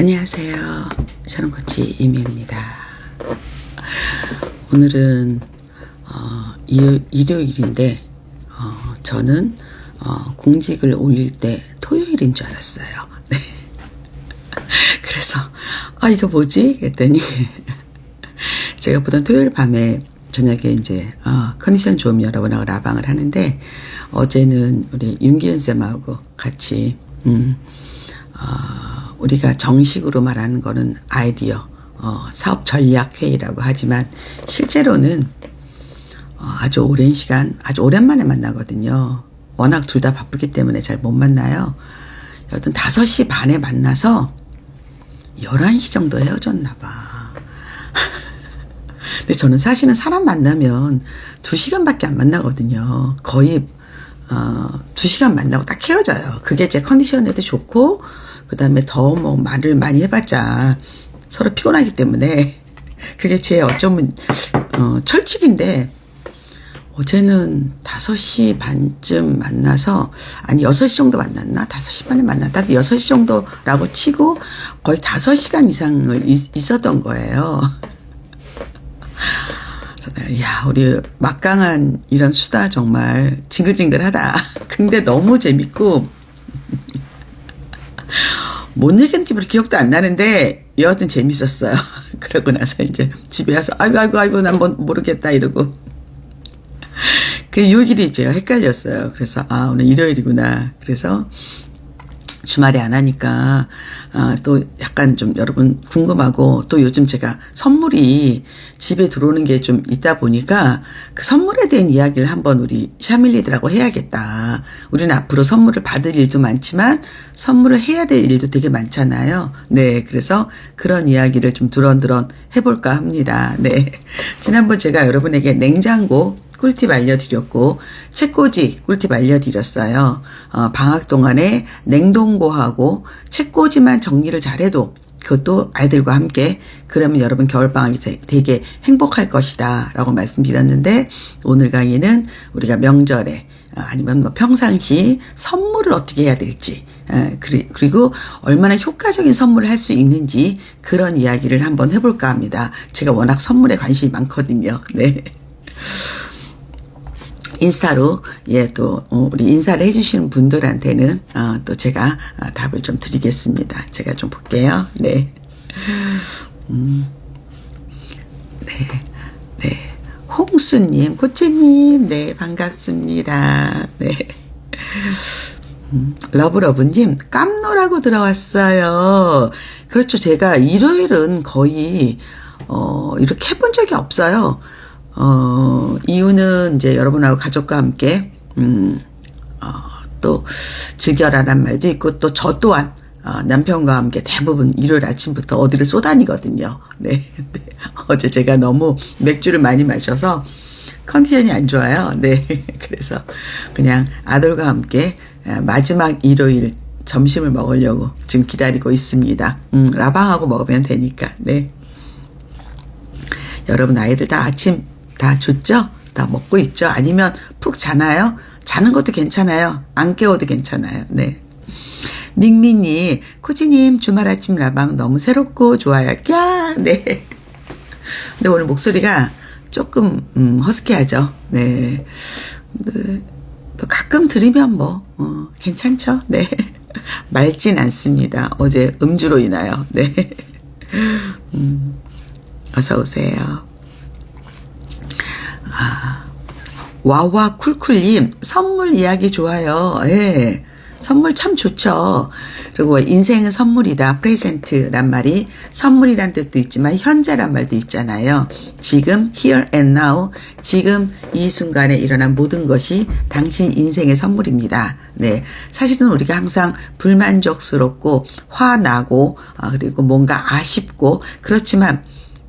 안녕하세요. 샤론코치 이미입니다. 오늘은 일요일인데 저는 공직을 올릴 때 토요일인 줄 알았어요. 네. 그래서 이거 뭐지? 했더니 제가 보던 토요일 밤에 저녁에 이제 컨디션 좋으면 여러분하고 라방을 하는데, 어제는 우리 윤기현 쌤하고 같이 우리가 정식으로 말하는 거는 아이디어 사업 전략 회의라고 하지만 실제로는 아주 오랜 시간, 아주 오랜만에 만나거든요. 워낙 둘 다 바쁘기 때문에 잘 못 만나요. 여튼 5시 반에 만나서 11시 정도 헤어졌나 봐. 근데 저는 사실은 사람 만나면 2시간밖에 안 만나거든요. 거의 2시간 만나고 딱 헤어져요. 그게 제 컨디션에도 좋고, 그 다음에 더 뭐 말을 많이 해봤자 서로 피곤하기 때문에 그게 제 어쩌면 철칙인데, 어제는 5시 반쯤 만나서, 아니 6시 정도 만났나? 5시 반에 만났다. 6시 정도라고 치고 거의 5시간 이상을 있었던 거예요. 야, 우리 막강한 이런 수다 정말 징글징글하다. 근데 너무 재밌고 뭔 얘기했는지 별로 기억도 안 나는데 여하튼 재밌었어요. 그러고 나서 이제 집에 와서 아이고 난 모르겠다 이러고, 그 요일이 제가 헷갈렸어요. 그래서 오늘 일요일이구나. 그래서 주말에 안 하니까 또 약간 좀 여러분 궁금하고, 또 요즘 제가 선물이 집에 들어오는 게 좀 있다 보니까 그 선물에 대한 이야기를 한번 우리 샤밀리들하고 해야겠다. 우리는 앞으로 선물을 받을 일도 많지만 선물을 해야 될 일도 되게 많잖아요. 네, 그래서 그런 이야기를 좀 두런두런 해볼까 합니다. 네, 지난번 제가 여러분에게 냉장고 꿀팁 알려드렸고 책꽂이 꿀팁 알려드렸어요. 방학 동안에 냉동고하고 책꽂이만 정리를 잘해도, 그것도 아이들과 함께, 그러면 여러분 겨울방학이 되게 행복할 것이다 라고 말씀드렸는데, 오늘 강의는 우리가 명절에 아니면 뭐 평상시 선물을 어떻게 해야 될지, 그리고 얼마나 효과적인 선물을 할 수 있는지, 그런 이야기를 한번 해볼까 합니다. 제가 워낙 선물에 관심이 많거든요. 네. 인스타로 또 우리 인사를 해주시는 분들한테는 또 제가 답을 좀 드리겠습니다. 제가 좀 볼게요. 네. 네. 홍수님, 코치님, 네, 반갑습니다. 네. 러브러브님, 깜놀하고 들어왔어요. 그렇죠. 제가 일요일은 거의 이렇게 해본 적이 없어요. 이유는 이제 여러분하고 가족과 함께 또 즐겨라란 말도 있고, 또 저 또한 남편과 함께 대부분 일요일 아침부터 어디를 쏘다니거든요. 네. 어제 제가 너무 맥주를 많이 마셔서 컨디션이 안 좋아요. 네. 그래서 그냥 아들과 함께 마지막 일요일 점심을 먹으려고 지금 기다리고 있습니다. 라방하고 먹으면 되니까. 네. 여러분 아이들 다 아침 다 줬죠? 다 먹고 있죠? 아니면 푹 자나요? 자는 것도 괜찮아요. 안 깨워도 괜찮아요. 네. 밍밍이, 코치님 주말 아침 라방 너무 새롭고 좋아요. 야, 네. 근데 오늘 목소리가 조금 허스키하죠. 네. 또 가끔 들으면 뭐 괜찮죠? 네. 맑진 않습니다. 어제 음주로 인하여. 네. 어서 오세요. 와와 쿨쿨님, 선물 이야기 좋아요. 예. 선물 참 좋죠. 그리고 인생은 선물이다. 프레젠트란 말이 선물이란 뜻도 있지만 현재란 말도 있잖아요. 지금, here and now, 지금 이 순간에 일어난 모든 것이 당신 인생의 선물입니다. 네. 사실은 우리가 항상 불만족스럽고 화나고 그리고 뭔가 아쉽고 그렇지만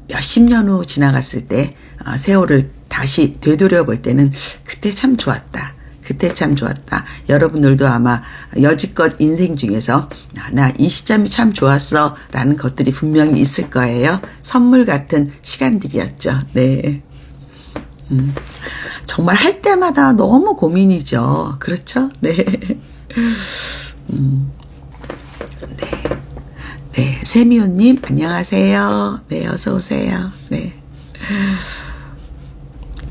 몇십 년 후 지나갔을 때 세월을 다시 되돌아볼 때는 그때 참 좋았다. 그때 참 좋았다. 여러분들도 아마 여지껏 인생 중에서 나 이 시점이 참 좋았어 라는 것들이 분명히 있을 거예요. 선물 같은 시간들이었죠. 네. 정말 할 때마다 너무 고민이죠. 그렇죠? 네. 네. 네, 세미호님 안녕하세요. 네, 어서 오세요. 네.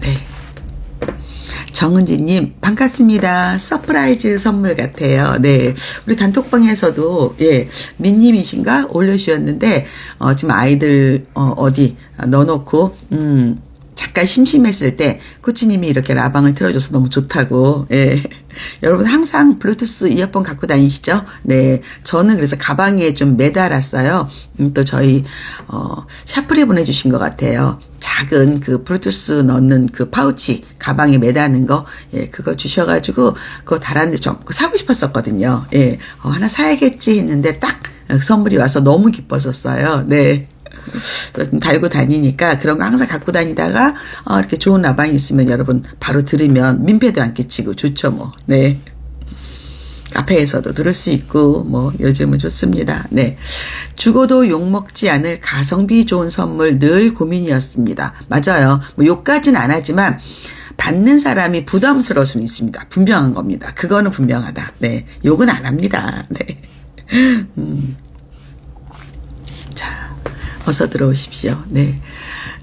네. 정은지님 반갑습니다. 서프라이즈 선물 같아요. 네, 우리 단톡방에서도 예 민님이신가 올려주셨는데 지금 아이들 어디 넣어놓고 잠깐 심심했을 때 코치님이 이렇게 라방을 틀어줘서 너무 좋다고. 예. 여러분 항상 블루투스 이어폰 갖고 다니시죠? 네, 저는 그래서 가방에 좀 매달았어요. 또 저희 샤프리 보내주신 것 같아요. 작은 그 블루투스 넣는 그 파우치 가방에 매다는 거, 예, 그거 주셔가지고 그거 달았는데 좀 사고 싶었었거든요. 예, 하나 사야겠지 했는데 딱 선물이 와서 너무 기뻤었어요. 네. 달고 다니니까 그런 거 항상 갖고 다니다가 이렇게 좋은 라방이 있으면 여러분 바로 들으면 민폐도 안 끼치고 좋죠 뭐. 네. 카페에서도 들을 수 있고 뭐 요즘은 좋습니다. 네. 죽어도 욕먹지 않을 가성비 좋은 선물 늘 고민이었습니다. 맞아요. 뭐 욕까지는 안 하지만 받는 사람이 부담스러울 수는 있습니다. 분명한 겁니다. 그거는 분명하다. 네. 욕은 안 합니다. 네. 자, 어서 들어오십시오. 네.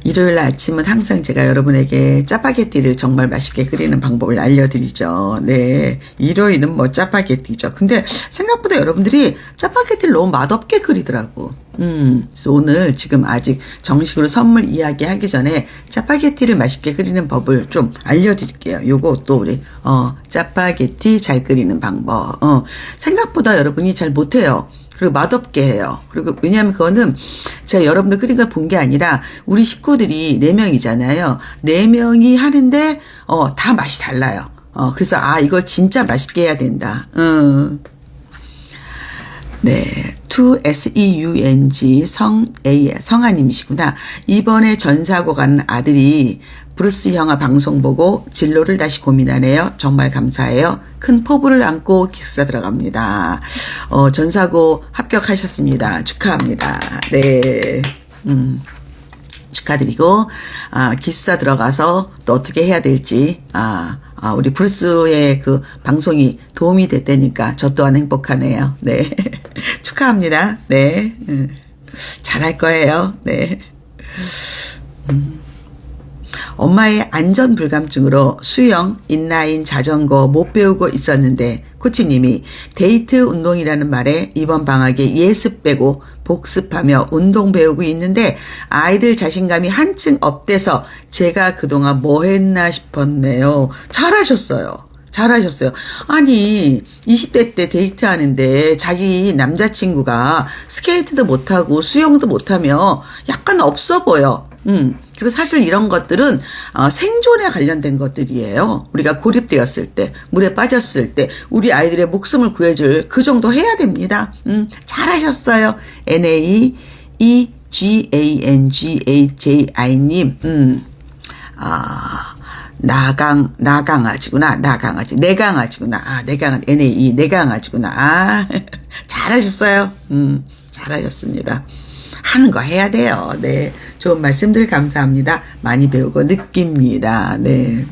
일요일 아침은 항상 제가 여러분에게 짜파게티를 정말 맛있게 끓이는 방법을 알려드리죠. 네. 일요일은 뭐 짜파게티죠. 근데 생각보다 여러분들이 짜파게티를 너무 맛없게 끓이더라고. 그래서 오늘 지금 아직 정식으로 선물 이야기 하기 전에 짜파게티를 맛있게 끓이는 법을 좀 알려드릴게요. 요거 또 우리, 짜파게티 잘 끓이는 방법. 생각보다 여러분이 잘 못해요. 그리고 맛없게 해요. 그리고 왜냐하면 그거는 제가 여러분들 끓인 걸 본 게 아니라 우리 식구들이 4명이잖아요. 4명이 하는데 다 맛이 달라요. 그래서 이걸 진짜 맛있게 해야 된다. 네, 2SEUNG 성아님이시구나. 이번에 전사고 가는 아들이 브루스 영화 방송 보고 진로를 다시 고민하네요. 정말 감사해요. 큰 포부를 안고 기숙사 들어갑니다. 전사고 합격하셨습니다. 축하합니다. 네. 축하드리고, 기숙사 들어가서 또 어떻게 해야 될지, 우리 브루스의 그 방송이 도움이 됐다니까 저 또한 행복하네요. 네. 축하합니다. 네. 잘할 거예요. 네. 엄마의 안전불감증으로 수영, 인라인, 자전거 못 배우고 있었는데 코치님이 데이트 운동이라는 말에 이번 방학에 예습 빼고 복습하며 운동 배우고 있는데 아이들 자신감이 한층 업돼서 제가 그동안 뭐 했나 싶었네요. 잘하셨어요. 잘하셨어요. 아니 20대 때 데이트하는데 자기 남자친구가 스케이트도 못하고 수영도 못하며 약간 없어 보여. 그리고 사실 이런 것들은 생존에 관련된 것들이에요. 우리가 고립되었을 때, 물에 빠졌을 때 우리 아이들의 목숨을 구해줄 그 정도 해야 됩니다. 잘하셨어요. NAEGANGHJI님. 나강아지구나. 나강아지. 내 강아지구나. 내 강아지. NAE 내 강아지구나. 잘하셨어요. 잘하셨습니다. 하는 거 해야 돼요. 네. 좋은 말씀들 감사합니다. 많이 배우고 느낍니다. 네.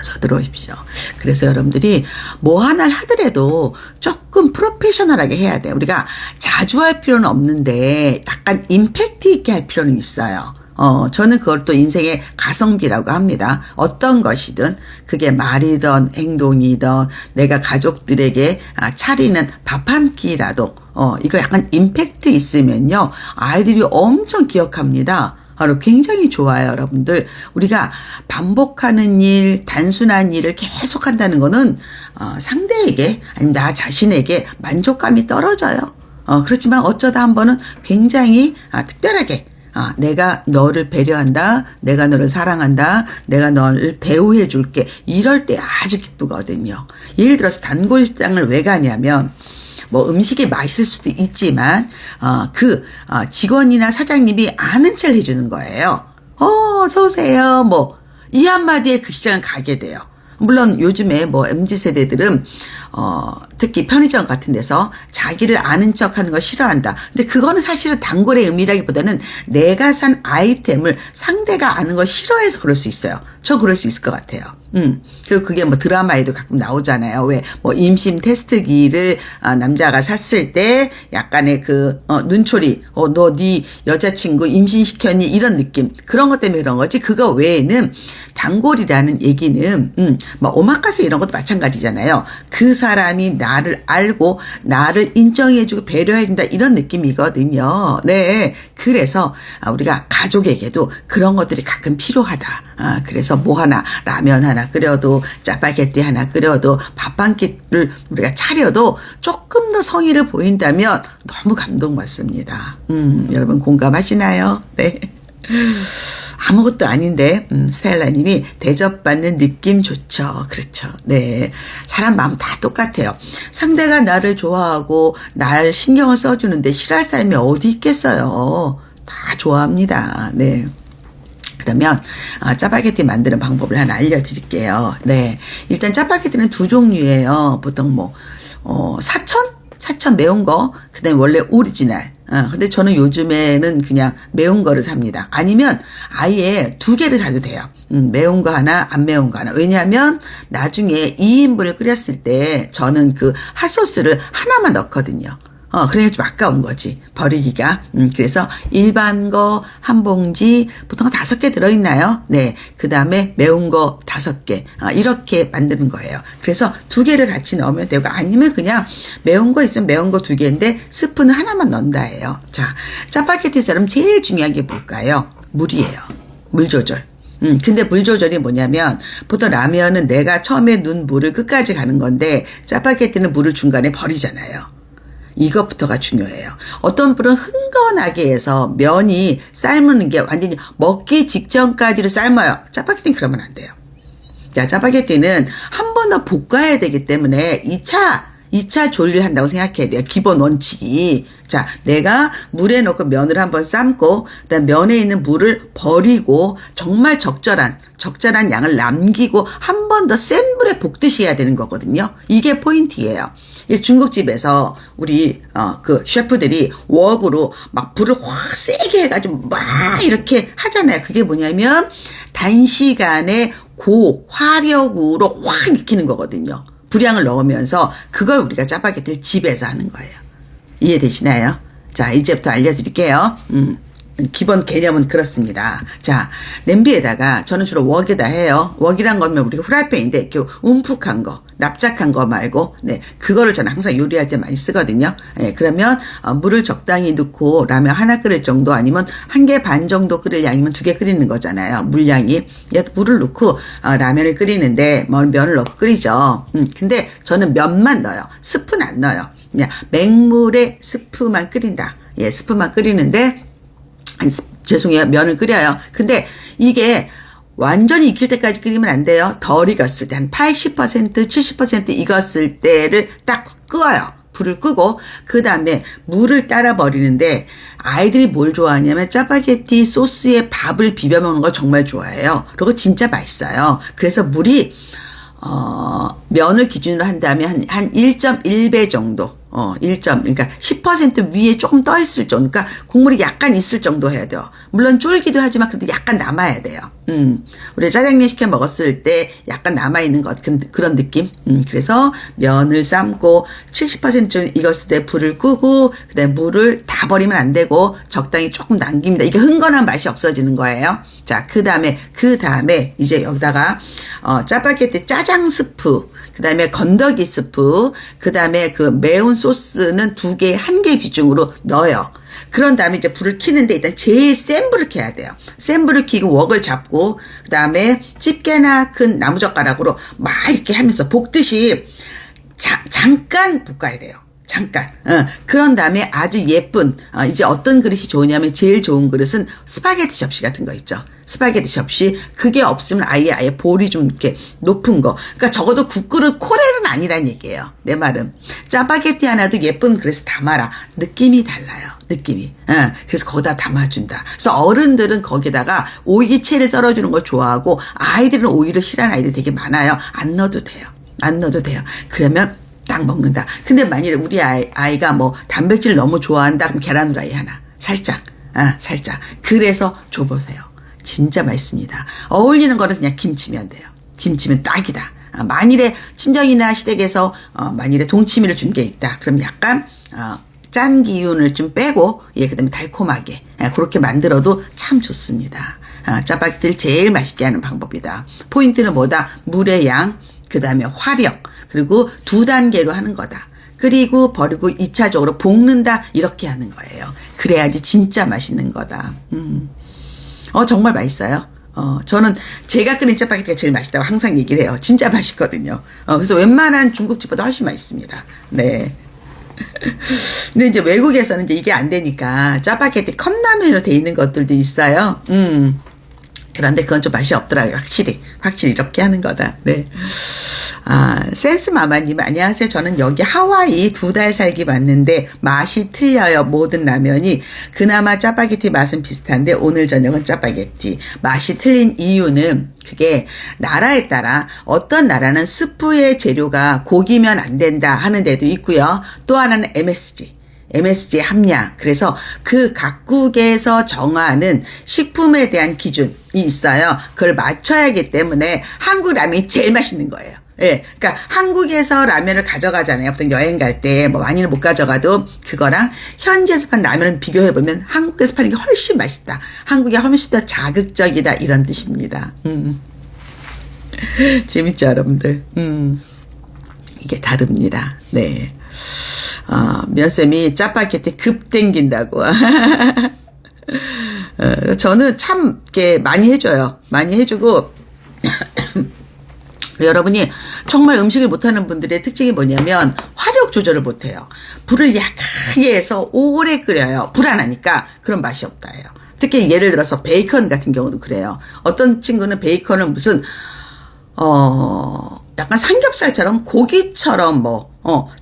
어서 들어오십시오. 그래서 여러분들이 뭐 하나를 하더라도 조금 프로페셔널하게 해야 돼요. 우리가 자주 할 필요는 없는데 약간 임팩트 있게 할 필요는 있어요. 저는 그걸 또 인생의 가성비라고 합니다. 어떤 것이든 그게 말이든 행동이든 내가 가족들에게 차리는 밥 한 끼라도 이거 약간 임팩트 있으면요 아이들이 엄청 기억합니다. 굉장히 좋아요, 여러분들. 우리가 반복하는 일, 단순한 일을 계속 한다는 거는 상대에게 아니면 나 자신에게 만족감이 떨어져요. 그렇지만 어쩌다 한 번은 굉장히 특별하게 내가 너를 배려한다. 내가 너를 사랑한다. 내가 너를 대우해 줄게. 이럴 때 아주 기쁘거든요. 예를 들어서 단골장을 왜 가냐면 뭐 음식이 맛있을 수도 있지만 직원이나 사장님이 아는 체를 해주는 거예요. 어서 오세요. 뭐 이 한마디에 그 시장을 가게 돼요. 물론 요즘에 뭐 MZ세대들은 특히 편의점 같은 데서 자기를 아는 척하는 거 싫어한다. 근데 그거는 사실은 단골의 의미라기보다는 내가 산 아이템을 상대가 아는 거 싫어해서 그럴 수 있어요. 저 그럴 수 있을 것 같아요. 그리고 그게 뭐 드라마에도 가끔 나오잖아요. 왜, 뭐 임신 테스트기를 남자가 샀을 때 약간의 눈초리, 너 네 여자친구 임신시켰니? 이런 느낌. 그런 것 때문에 그런 거지. 그거 외에는 단골이라는 얘기는, 뭐 오마카세 이런 것도 마찬가지잖아요. 그 사람이 나를 알고 나를 인정해주고 배려해준다. 이런 느낌이거든요. 네. 그래서 우리가 가족에게도 그런 것들이 가끔 필요하다. 그래서 뭐 하나, 라면 하나 끓여도 짜파게티 하나 끓여도 밥 한 끼를 우리가 차려도 조금 더 성의를 보인다면 너무 감동받습니다. 여러분 공감하시나요? 네. 아무것도 아닌데 스텔라님이 대접받는 느낌 좋죠. 그렇죠. 네. 사람 마음 다 똑같아요. 상대가 나를 좋아하고 날 신경을 써주는데 싫어할 사람이 어디 있겠어요. 다 좋아합니다. 네. 그러면 짜파게티 만드는 방법을 하나 알려드릴게요. 네, 일단 짜파게티는 두 종류예요. 보통 뭐 사천 매운 거, 그다음에 원래 오리지널. 근데 저는 요즘에는 그냥 매운 거를 삽니다. 아니면 아예 두 개를 사도 돼요. 매운 거 하나, 안 매운 거 하나. 왜냐하면 나중에 2인분을 끓였을 때 저는 그 핫소스를 하나만 넣거든요. 그래야 좀 아까운 거지. 버리기가. 그래서 일반 거 한 봉지, 보통 5개 들어있나요? 네. 그 다음에 매운 거 5개. 이렇게 만드는 거예요. 그래서 2개를 같이 넣으면 되고, 아니면 그냥 매운 거 있으면 매운 거 2개인데, 스프는 하나만 넣는다예요. 자, 짜파게티처럼 제일 중요한 게 뭘까요? 물이에요. 물 조절. 근데 물 조절이 뭐냐면, 보통 라면은 내가 처음에 넣은 물을 끝까지 가는 건데, 짜파게티는 물을 중간에 버리잖아요. 이것부터가 중요해요. 어떤 분은 흥건하게 해서 면이 삶는 게 완전히 먹기 직전까지를 삶아요. 짜파게티는 그러면 안 돼요. 자, 짜파게티는 한 번 더 볶아야 되기 때문에 2차 조리를 한다고 생각해야 돼요. 기본 원칙이. 자, 내가 물에 넣고 면을 한번 삶고, 그다음 면에 있는 물을 버리고, 정말 적절한 양을 남기고, 한 번 더 센 불에 볶듯이 해야 되는 거거든요. 이게 포인트예요. 중국집에서 우리, 셰프들이 웍으로 막 불을 확 세게 해가지고 막 이렇게 하잖아요. 그게 뭐냐면, 단시간에 고화력으로 확 익히는 거거든요. 분량을 넣으면서 그걸 우리가 짜파게티를 집에서 하는 거예요. 이해되시나요? 자, 이제부터 알려드릴게요. 기본 개념은 그렇습니다. 자, 냄비에다가 저는 주로 웍에다 해요. 웍이란 거면 우리가 후라이팬인데 이렇게 움푹한 거, 납작한 거 말고, 네, 그거를 저는 항상 요리할 때 많이 쓰거든요. 네, 그러면 물을 적당히 넣고 라면 하나 끓일 정도, 아니면 1개 반 정도 끓일 양이면 2개 끓이는 거잖아요. 물량이. 물을 넣고 라면을 끓이는데 면을 넣고 끓이죠. 근데 저는 면만 넣어요. 스프는 안 넣어요. 그냥 맹물에 스프만 끓인다. 예, 스프만 끓이는데, 죄송해요. 면을 끓여요. 근데 이게 완전히 익힐 때까지 끓이면 안 돼요. 덜 익었을 때, 한 80%, 70% 익었을 때를 딱 끄어요. 불을 끄고, 그 다음에 물을 따라 버리는데, 아이들이 뭘 좋아하냐면 짜파게티 소스에 밥을 비벼 먹는 걸 정말 좋아해요. 그리고 진짜 맛있어요. 그래서 물이 면을 기준으로 한다면 한 1.1배 정도. 그러니까 10% 위에 조금 떠 있을 정도. 그러니까 국물이 약간 있을 정도 해야 돼요. 물론 쫄기도 하지만 그래도 약간 남아야 돼요. 우리 짜장면 시켜 먹었을 때 약간 남아있는 것, 그런 느낌. 그래서 면을 삶고 70% 정도 익었을 때 불을 끄고, 그 다음에 물을 다 버리면 안 되고, 적당히 조금 남깁니다. 이게 흥건한 맛이 없어지는 거예요. 자, 그 다음에 이제 여기다가, 짜파게티 짜장 스프, 그 다음에 건더기 스프, 그 다음에 그 매운 소스는 2개, 1개 비중으로 넣어요. 그런 다음에 이제 불을 켜는데 일단 제일 센 불을 켜야 돼요. 센 불을 켜고 웍을 잡고, 그 다음에 집게나 큰 나무젓가락으로 막 이렇게 하면서 볶듯이 잠깐 볶아야 돼요. 잠깐. 그런 다음에 아주 예쁜, 이제 어떤 그릇이 좋으냐면 제일 좋은 그릇은 스파게티 접시 같은 거 있죠. 스파게티 접시. 그게 없으면 아예 볼이 좀 이렇게 높은 거. 그러니까 적어도 국그릇 코렐은 아니란 얘기예요. 내 말은. 짜파게티 하나도 예쁜 그릇에 담아라. 느낌이 달라요. 느낌이. 그래서 거기다 담아준다. 그래서 어른들은 거기다가 오이채를 썰어주는 걸 좋아하고, 아이들은 오이를 싫어하는 아이들이 되게 많아요. 안 넣어도 돼요. 그러면 딱 먹는다. 근데 만일에 우리 아이가 뭐 단백질 너무 좋아한다, 그럼 계란 후라이 하나. 살짝. 그래서 줘보세요. 진짜 맛있습니다. 어울리는 거는 그냥 김치면 돼요. 김치면 딱이다. 만일에 친정이나 시댁에서 만일에 동치미를 준 게 있다. 그럼 약간 짠 기운을 좀 빼고 그다음에 달콤하게 그렇게 만들어도 참 좋습니다. 짜파게티를 제일 맛있게 하는 방법이다. 포인트는 뭐다? 물의 양, 그다음에 화력, 그리고 2단계로 하는 거다. 끓이고 버리고 2차적으로 볶는다, 이렇게 하는 거예요. 그래야지 진짜 맛있는 거다. 정말 맛있어요. 저는 제가 끓인 짜파게티가 제일 맛있다고 항상 얘기를 해요. 진짜 맛있거든요. 그래서 웬만한 중국집보다 훨씬 맛있습니다. 네. 근데 이제 외국에서는 이제 이게 안 되니까 짜파게티 컵라면으로 돼 있는 것들도 있어요. 그런데 그건 좀 맛이 없더라고요. 확실히 이렇게 하는 거다. 네. 센스마마님, 안녕하세요. 저는 여기 하와이 2달 살기 왔는데 맛이 틀려요. 모든 라면이. 그나마 짜파게티 맛은 비슷한데 오늘 저녁은 짜파게티. 맛이 틀린 이유는 그게 나라에 따라 어떤 나라는 스프의 재료가 고기면 안 된다 하는 데도 있고요. 또 하나는 MSG 함량. 그래서 그 각국에서 정하는 식품에 대한 기준이 있어요. 그걸 맞춰야 하기 때문에 한국 라면이 제일 맛있는 거예요. 예. 그러니까 한국에서 라면을 가져가잖아요. 보통 여행 갈 때 뭐 많이는 못 가져가도 그거랑 현지에서 파는 라면을 비교해 보면 한국에서 파는 게 훨씬 맛있다. 한국이 훨씬 더 자극적이다, 이런 뜻입니다. 재밌죠, 여러분들? 이게 다릅니다. 네. 면쌤이 짜파게티 급 땡긴다고. 저는 참, 이렇게 많이 해줘요. 많이 해주고, 여러분이 정말 음식을 못하는 분들의 특징이 뭐냐면, 화력 조절을 못해요. 불을 약하게 해서 오래 끓여요. 불안하니까. 그런 맛이 없다예요. 특히 예를 들어서 베이컨 같은 경우도 그래요. 어떤 친구는 베이컨을 무슨, 약간 삼겹살처럼 고기처럼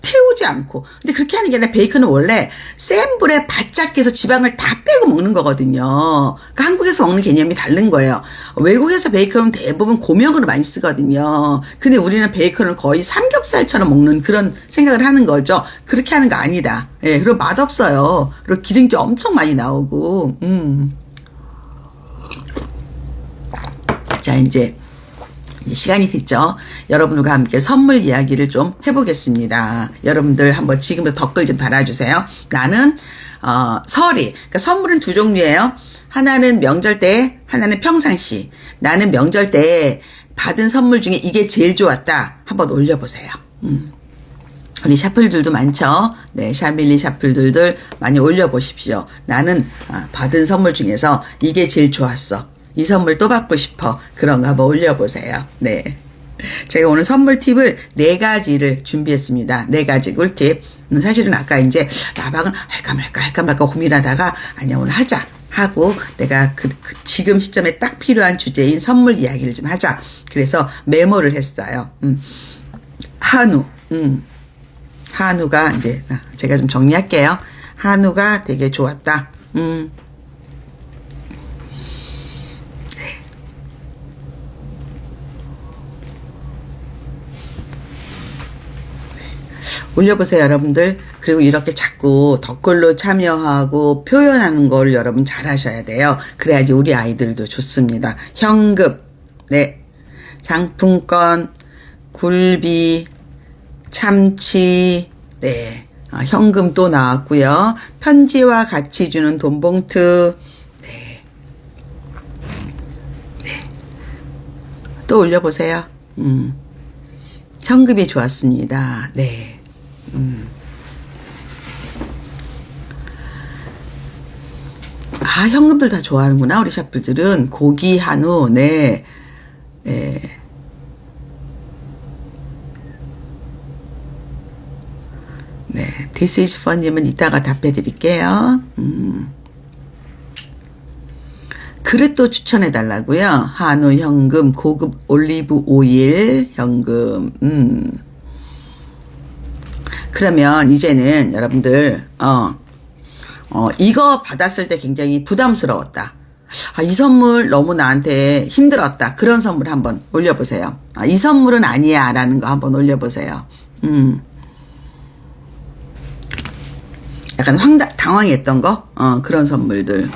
태우지 않고. 근데 그렇게 하는 게 아니라 베이컨은 원래 센 불에 바짝 해서 지방을 다 빼고 먹는 거거든요. 그러니까 한국에서 먹는 개념이 다른 거예요. 외국에서 베이컨은 대부분 고명으로 많이 쓰거든요. 근데 우리는 베이컨을 거의 삼겹살처럼 먹는 그런 생각을 하는 거죠. 그렇게 하는 거 아니다. 예, 그리고 맛없어요. 그리고 기름기 엄청 많이 나오고. 자, 이제 시간이 됐죠. 여러분들과 함께 선물 이야기를 좀 해보겠습니다. 여러분들 한번 지금부터 댓글 좀 달아주세요. 나는 설이, 그러니까 선물은 2종류예요. 하나는 명절 때, 하나는 평상시. 나는 명절 때 받은 선물 중에 이게 제일 좋았다. 한번 올려보세요. 우리 샤플들도 많죠. 네, 샤밀리 샤플들들 많이 올려보십시오. 나는 받은 선물 중에서 이게 제일 좋았어. 이 선물 또 받고 싶어. 그런 거 한번 올려보세요. 네. 제가 오늘 선물 팁을 4가지를 준비했습니다. 4가지 꿀팁. 사실은 아까 이제 라방을 할까 말까 고민하다가 아니야, 오늘 하자 하고 내가 지금 시점에 딱 필요한 주제인 선물 이야기를 좀 하자. 그래서 메모를 했어요. 한우가 이제 제가 좀 정리할게요. 한우가 되게 좋았다. 올려보세요, 여러분들. 그리고 이렇게 자꾸 댓글로 참여하고 표현하는 걸 여러분 잘 하셔야 돼요. 그래야지 우리 아이들도 좋습니다. 현금, 네, 상품권, 굴비, 참치, 네, 현금 또 나왔고요. 편지와 같이 주는 돈봉투, 네, 네, 또 올려보세요. 현금이 좋았습니다. 네. 현금들 다 좋아하는구나, 우리 샤프들은. 고기, 한우, 네. 네. 네. This is fun님은 이따가 답해 드릴게요. 그릇도 추천해 달라고요. 한우, 현금, 고급 올리브 오일, 현금. 그러면 이제는 여러분들 이거 받았을 때 굉장히 부담스러웠다. 이 선물 너무 나한테 힘들었다. 그런 선물 한번 올려보세요. 이 선물은 아니야 라는 거 한번 올려보세요. 약간 당황했던 거? 그런 선물들.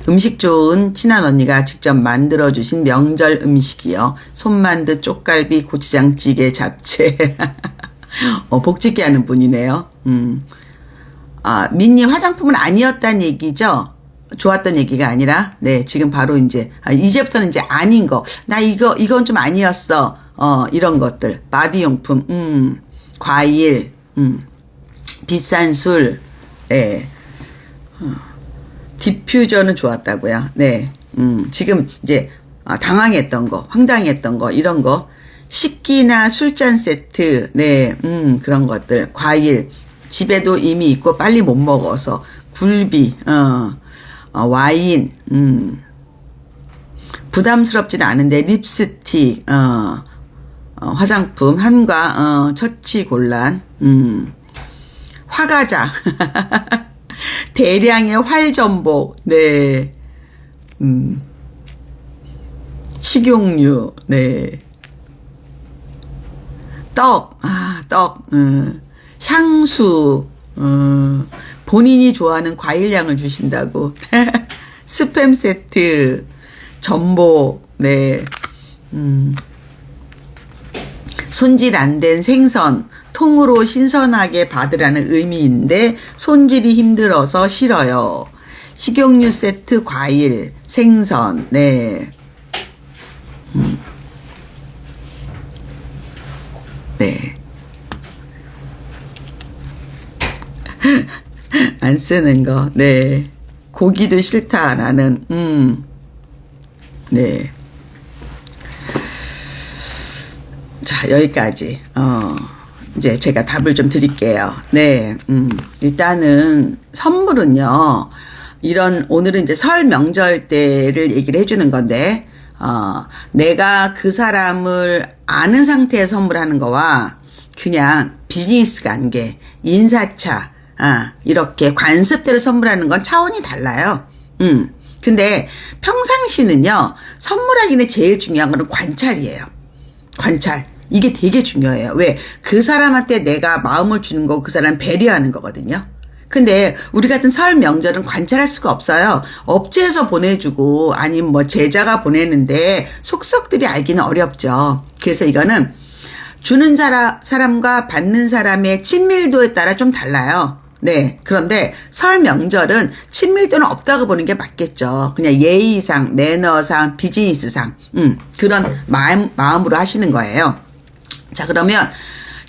음식 좋은 친한 언니가 직접 만들어주신 명절 음식이요. 손만두, 쪽갈비, 고추장찌개, 잡채. 복짓게 하는 분이네요. 아, 민니 화장품은 아니었단 얘기죠? 좋았던 얘기가 아니라, 네, 지금 바로 이제부터는 이제 아닌 거. 나 이건 좀 아니었어. 이런 것들. 바디용품, 과일, 비싼 술, 네. 디퓨저는 좋았다고요. 네. 지금 이제 당황했던 거, 황당했던 거, 이런 거. 식기나 술잔 세트, 네, 그런 것들. 과일. 집에도 이미 있고 빨리 못 먹어서. 굴비, 와인, 부담스럽지는 않은데 립스틱, 화장품, 한과, 처치곤란, 화과자, 대량의 활전복, 네, 식용유, 네, 떡, 향수, 본인이 좋아하는 과일량을 주신다고. 스팸 세트, 전복, 네, 손질 안 된 생선, 통으로 신선하게 받으라는 의미인데 손질이 힘들어서 싫어요. 식용유 세트, 과일, 생선, 네. 네. 안 쓰는 거, 네. 고기도 싫다라는, 네. 자, 여기까지. 이제 제가 답을 좀 드릴게요. 네. 일단은 선물은요, 오늘은 이제 설 명절 때를 얘기를 해주는 건데, 내가 그 사람을 아는 상태에서 선물하는 거와 그냥 비즈니스 관계, 인사차, 이렇게 관습대로 선물하는 건 차원이 달라요. 근데 평상시는요, 선물하기는 제일 중요한 거는 관찰이에요. 관찰. 이게 되게 중요해요. 왜? 그 사람한테 내가 마음을 주는 거고 그 사람 배려하는 거거든요. 근데 우리 같은 설 명절은 관찰할 수가 없어요. 업체에서 보내주고 아니면 뭐 제자가 보내는데 속속들이 알기는 어렵죠. 그래서 이거는 주는 사람과 받는 사람의 친밀도에 따라 좀 달라요. 네. 그런데 설 명절은 친밀도는 없다고 보는 게 맞겠죠. 그냥 예의상, 매너상, 비즈니스상, 그런 마음으로 하시는 거예요. 자, 그러면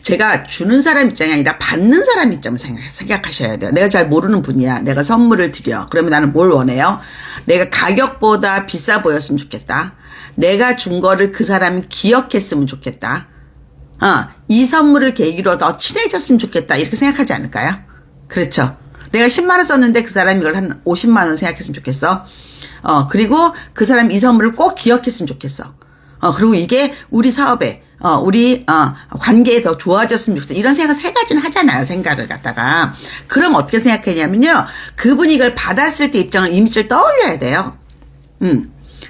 제가 주는 사람 입장이 아니라 받는 사람 입장을 생각하셔야 돼요. 내가 잘 모르는 분이야. 내가 선물을 드려. 그러면 나는 뭘 원해요? 내가 가격보다 비싸 보였으면 좋겠다. 내가 준 거를 그 사람이 기억했으면 좋겠다. 이 선물을 계기로 더 친해졌으면 좋겠다. 이렇게 생각하지 않을까요? 그렇죠. 내가 10만 원 썼는데 그 사람이 이걸 한 50만 원 생각했으면 좋겠어. 그리고 그 사람이 이 선물을 꼭 기억했으면 좋겠어. 그리고 이게 우리 사업에, 우리, 관계에 더 좋아졌으면 좋겠어. 이런 생각 세 가지는 하잖아요. 생각을 갖다가. 그럼 어떻게 생각하냐면요. 그분이 이걸 받았을 때 입장을, 이미지를 떠올려야 돼요.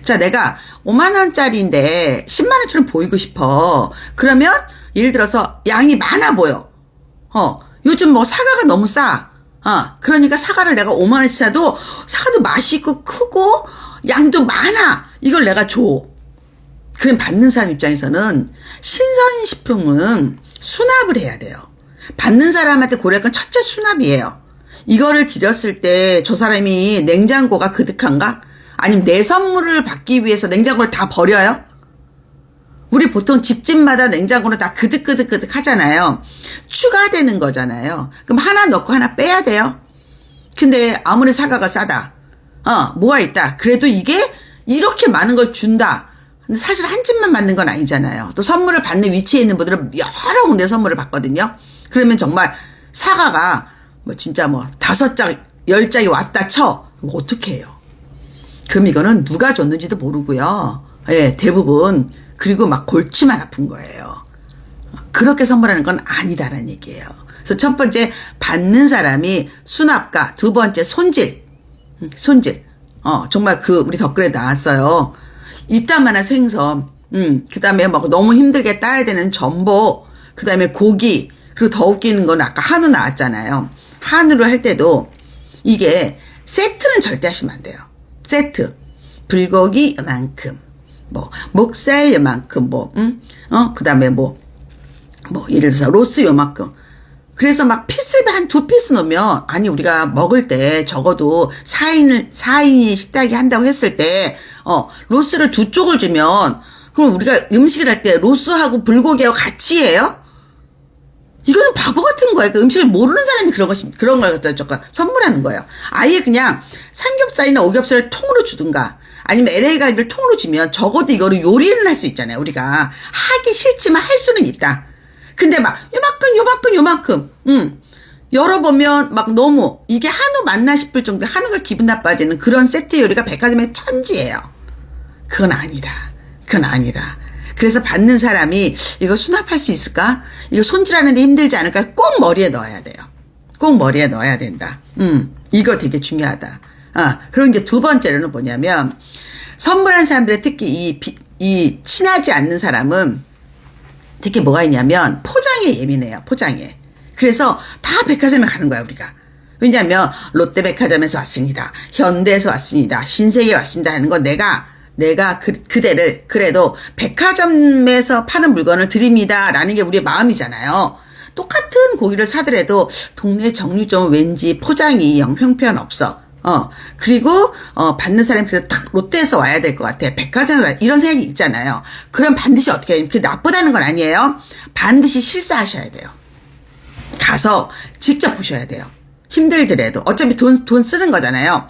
자, 내가 5만 원짜리인데 10만 원처럼 보이고 싶어. 그러면 예를 들어서 양이 많아 보여. 요즘 뭐 사과가 너무 싸. 그러니까 사과를 내가 5만 원치 사도 사과도 맛있고 크고 양도 많아. 이걸 내가 줘. 그럼 받는 사람 입장에서는 신선식품은 수납을 해야 돼요. 받는 사람한테 고려할 건 첫째 수납이에요. 이거를 드렸을 때 저 사람이 냉장고가 그득한가? 아니면 내 선물을 받기 위해서 냉장고를 다 버려요? 우리 보통 집집마다 냉장고는 다 그득그득 하잖아요. 추가되는 거잖아요. 그럼 하나 넣고 하나 빼야 돼요. 근데 아무리 사과가 싸다. 뭐가 있다. 그래도 이게 이렇게 많은 걸 준다. 근데 사실 한 집만 받는 건 아니잖아요. 또 선물을 받는 위치에 있는 분들은 여러 군데 선물을 받거든요. 그러면 정말 사과가 뭐 진짜 뭐 5장, 10장이 왔다 쳐. 이거 어떻게 해요? 그럼 이거는 누가 줬는지도 모르고요. 예, 대부분. 그리고 막 골치만 아픈 거예요. 그렇게 선물하는 건 아니다라는 얘기예요. 그래서 첫 번째 받는 사람이 수납가, 두 번째 손질. 정말 우리 댓글에 나왔어요. 이따만한 생선, 그 다음에 막 너무 힘들게 따야 되는 전복, 그 다음에 고기, 그리고 더 웃기는 건 아까 한우 나왔잖아요. 한우를 할 때도 이게 세트는 절대 하시면 안 돼요. 세트. 불고기 이만큼, 뭐 목살 이만큼, 뭐 그다음에 뭐 예를 들어서 로스 요만큼. 그래서 막 피스를 한 2피스 넣으면, 아니 우리가 먹을 때 적어도 4인이 식탁이 한다고 했을 때 로스를 2쪽을 주면, 그럼 우리가 음식을 할 때 로스하고 불고기하고 같이 해요? 이거는 바보 같은 거예요. 그 음식을 모르는 사람이 그런 걸 갖다 조금 선물하는 거예요. 아예 그냥 삼겹살이나 오겹살을 통으로 주든가, 아니면 LA 갈비를 통으로 주면 적어도 이거를 요리는 할 수 있잖아요. 우리가 하기 싫지만 할 수는 있다. 근데 막 요만큼 열어보면 막 너무 이게 한우 맞나 싶을 정도 한우가 기분 나빠지는 그런 세트 요리가 백화점의 천지예요. 그건 아니다. 그래서 받는 사람이 이거 수납할 수 있을까? 이거 손질하는데 힘들지 않을까? 꼭 머리에 넣어야 돼요. 꼭 머리에 넣어야 된다. 이거 되게 중요하다. 그리고 이제 두 번째로는 뭐냐면, 선물하는 사람들의 특히 이 친하지 않는 사람은 특히 뭐가 있냐면 포장에 예민해요. 포장에. 그래서 다 백화점에 가는 거야, 우리가. 왜냐하면 롯데백화점에서 왔습니다. 현대에서 왔습니다. 신세계에 왔습니다 하는 건 내가 그대를 그래도 백화점에서 파는 물건을 드립니다 라는 게 우리의 마음이잖아요. 똑같은 고기를 사더라도 동네 정류점 왠지 포장이 영 형편없어. 그리고 받는 사람이 그래도 탁 롯데에서 와야 될 것 같아. 백화점에 와야, 이런 생각이 있잖아요. 그럼 반드시 어떻게 해요? 그게 나쁘다는 건 아니에요. 반드시 실사하셔야 돼요. 가서 직접 보셔야 돼요. 힘들더라도. 어차피 돈 쓰는 거잖아요.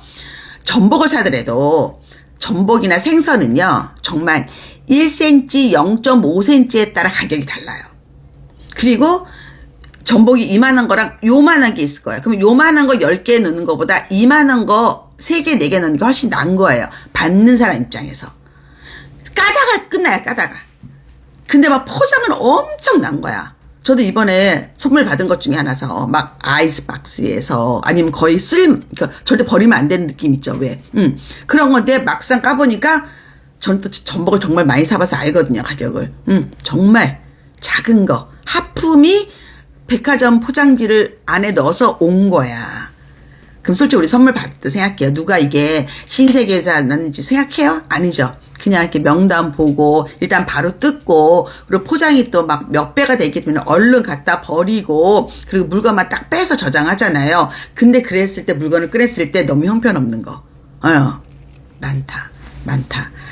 전복을 사더라도 전복이나 생선은요, 정말 1cm, 0.5cm에 따라 가격이 달라요. 그리고 전복이 이만한 거랑 요만한 게 있을 거예요. 그럼 요만한 거 10개 넣는 거보다 이만한 거 3개, 4개 넣는 게 훨씬 나은 거예요. 받는 사람 입장에서. 까다가 끝나요, 까다가. 근데 막 포장은 엄청 난 거야. 저도 이번에 선물 받은 것 중에 하나서 막 아이스박스에서, 아니면 거의 그러니까 절대 버리면 안 되는 느낌 있죠. 왜? 그런 건데 막상 까보니까 저는 또 전복을 정말 많이 사봐서 알거든요, 가격을. 정말 작은 거. 하품이 백화점 포장지를 안에 넣어서 온 거야. 그럼 솔직히 우리 선물 받을 때 생각해요. 누가 이게 신세계에서 났는지 생각해요? 아니죠. 그냥 이렇게 명단 보고 일단 바로 뜯고, 그리고 포장이 또 막 몇 배가 되기 때문에 얼른 갖다 버리고, 그리고 물건만 딱 빼서 저장하잖아요. 근데 그랬을 때, 물건을 꺼냈을 때 너무 형편없는 거. 많다.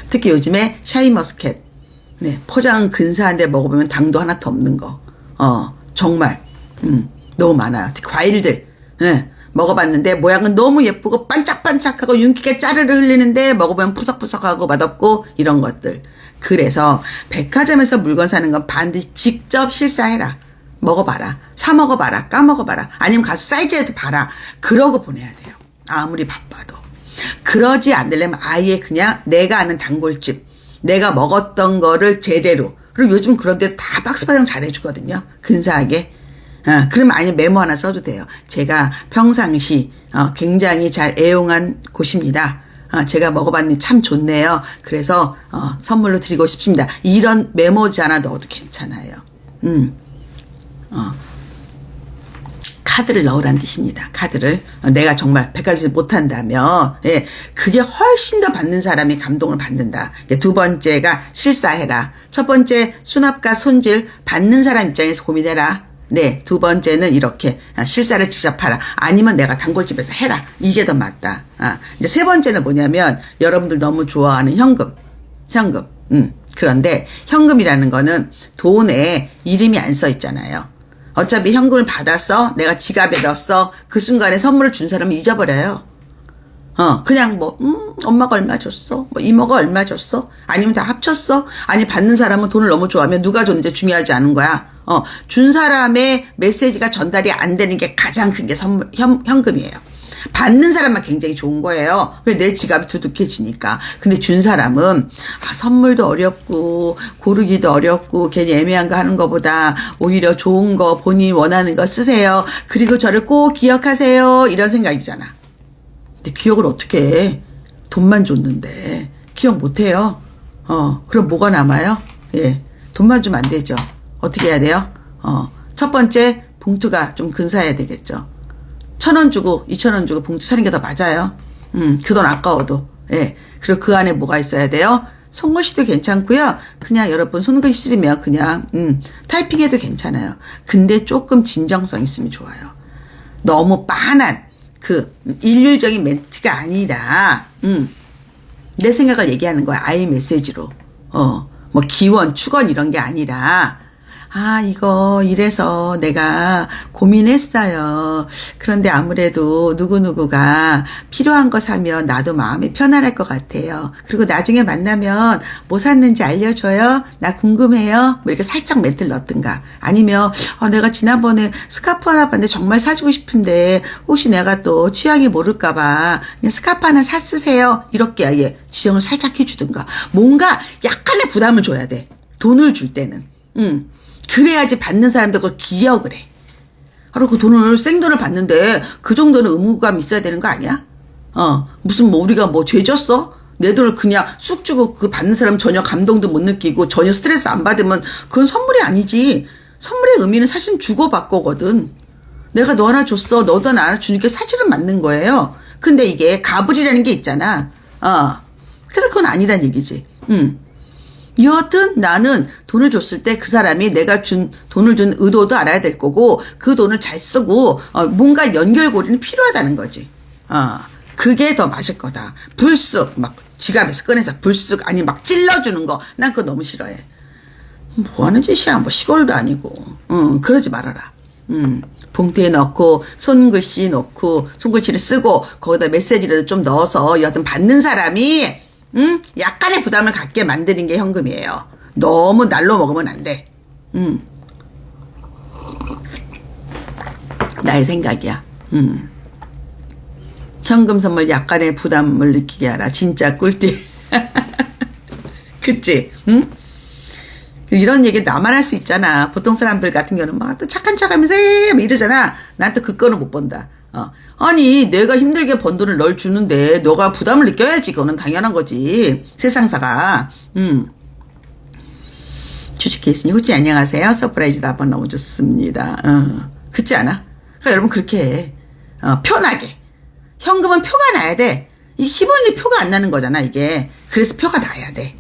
특히 요즘에 샤인머스켓. 네, 포장은 근사한데 먹어보면 당도 하나도 없는 거. 정말 너무 많아요. 특히 과일들. 네. 먹어봤는데 모양은 너무 예쁘고 반짝반짝하고 윤기가 짜르르 흘리는데 먹어보면 푸석푸석하고 맛없고 이런 것들. 그래서 백화점에서 물건 사는 건 반드시 직접 실사해라. 먹어봐라. 사 먹어봐라. 까먹어봐라. 아니면 가서 사이즈라도 봐라. 그러고 보내야 돼요. 아무리 바빠도. 그러지 않으려면 아예 그냥 내가 아는 단골집, 내가 먹었던 거를 제대로. 그리고 요즘 그런 데 다 박스 포장 잘 해주거든요. 근사하게. 그러면 아니 메모 하나 써도 돼요. 제가 평상시 굉장히 잘 애용한 곳입니다. 제가 먹어봤는데 참 좋네요. 그래서 선물로 드리고 싶습니다. 이런 메모지 하나 넣어도 괜찮아요. 카드를 넣으란 뜻입니다. 카드를. 내가 정말 백화점에서 못한다면, 예, 그게 훨씬 더 받는 사람이 감동을 받는다. 두 번째가 실사해라. 첫 번째 수납과 손질, 받는 사람 입장에서 고민해라. 네, 두 번째는 이렇게 실사를 직접 하라. 아니면 내가 단골집에서 해라. 이게 더 맞다. 이제 세 번째는 뭐냐면, 여러분들 너무 좋아하는 현금. 그런데 현금이라는 거는 돈에 이름이 안 써 있잖아요. 어차피 현금을 받았어, 내가 지갑에 넣었어, 그 순간에 선물을 준 사람은 잊어버려요. 그냥 뭐 엄마가 얼마 줬어, 뭐 이모가 얼마 줬어, 아니면 다 합쳤어. 아니, 받는 사람은 돈을 너무 좋아하면 누가 줬는지 중요하지 않은 거야. 준 사람의 메시지가 전달이 안 되는 게 가장 큰 게 현금이에요. 받는 사람만 굉장히 좋은 거예요. 왜? 내 지갑이 두둑해지니까. 근데 준 사람은 선물도 어렵고 고르기도 어렵고 괜히 애매한 거 하는 거보다 오히려 좋은 거, 본인이 원하는 거 쓰세요. 그리고 저를 꼭 기억하세요. 이런 생각이잖아. 근데 기억을 어떻게 해? 돈만 줬는데 기억 못해요. 그럼 뭐가 남아요? 예, 돈만 주면 안 되죠. 어떻게 해야 돼요? 첫 번째, 봉투가 좀 근사해야 되겠죠. 1,000원 주고 2,000원 주고 봉투 사는 게 더 맞아요. 그 돈 아까워도. 예. 그리고 그 안에 뭐가 있어야 돼요? 손글씨도 괜찮고요. 그냥 여러분 손글씨 싫으면 그냥 타이핑해도 괜찮아요. 근데 조금 진정성 있으면 좋아요. 너무 빤한 그 일률적인 멘트가 아니라 내 생각을 얘기하는 거야. 아이 메시지로. 뭐 기원, 축원 이런 게 아니라 이거 이래서 내가 고민했어요. 그런데 아무래도 누구누구가 필요한 거 사면 나도 마음이 편안할 것 같아요. 그리고 나중에 만나면 뭐 샀는지 알려줘요. 나 궁금해요. 뭐 이렇게 살짝 멘트를 넣든가. 아니면 내가 지난번에 스카프 하나 봤는데 정말 사주고 싶은데 혹시 내가 또 취향이 모를까 봐 그냥 스카프 하나 샀으세요. 이렇게 아예 지정을 살짝 해주든가. 뭔가 약간의 부담을 줘야 돼. 돈을 줄 때는. 그래야지 받는 사람도 그걸 기억을 해. 바로 그 돈을 생돈을 받는데 그 정도는 의무감 있어야 되는 거 아니야? 무슨 뭐 우리가 뭐 죄졌어? 내 돈을 그냥 쑥 주고 그 받는 사람 전혀 감동도 못 느끼고 전혀 스트레스 안 받으면 그건 선물이 아니지. 선물의 의미는 사실은 주고받고거든. 내가 너 하나 줬어. 너도 하나 주는 게 사실은 맞는 거예요. 근데 이게 가불이라는 게 있잖아. 그래서 그건 아니란 얘기지. 여하튼 나는 돈을 줬을 때 그 사람이 내가 돈을 준 의도도 알아야 될 거고 그 돈을 잘 쓰고 뭔가 연결고리는 필요하다는 거지. 그게 더 맞을 거다. 불쑥 막 지갑에서 꺼내서 불쑥 아니 막 찔러주는 거 난 그거 너무 싫어해. 뭐 하는 짓이야. 뭐 시골도 아니고. 그러지 말아라. 봉투에 넣고 손글씨 넣고 손글씨를 쓰고 거기다 메시지를 좀 넣어서 여하튼 받는 사람이 약간의 부담을 갖게 만드는 게 현금이에요. 너무 날로 먹으면 안 돼. 나의 생각이야. 현금 선물 약간의 부담을 느끼게 하라. 진짜 꿀팁. 그치? 이런 얘기 나만 할 수 있잖아. 보통 사람들 같은 경우는 막 또 착한 척하면서 이러잖아. 난 또 그 거는 못 본다. 아니 내가 힘들게 번 돈을 널 주는데 너가 부담을 느껴야지. 그거는 당연한 거지. 세상사가. 주식케이스님 후지 안녕하세요. 서프라이즈 라번 너무 좋습니다. 그렇지 않아? 그러니까 여러분 그렇게 해. 편하게. 현금은 표가 나야 돼. 이 기본이 표가 안 나는 거잖아 이게. 그래서 표가 나야 돼.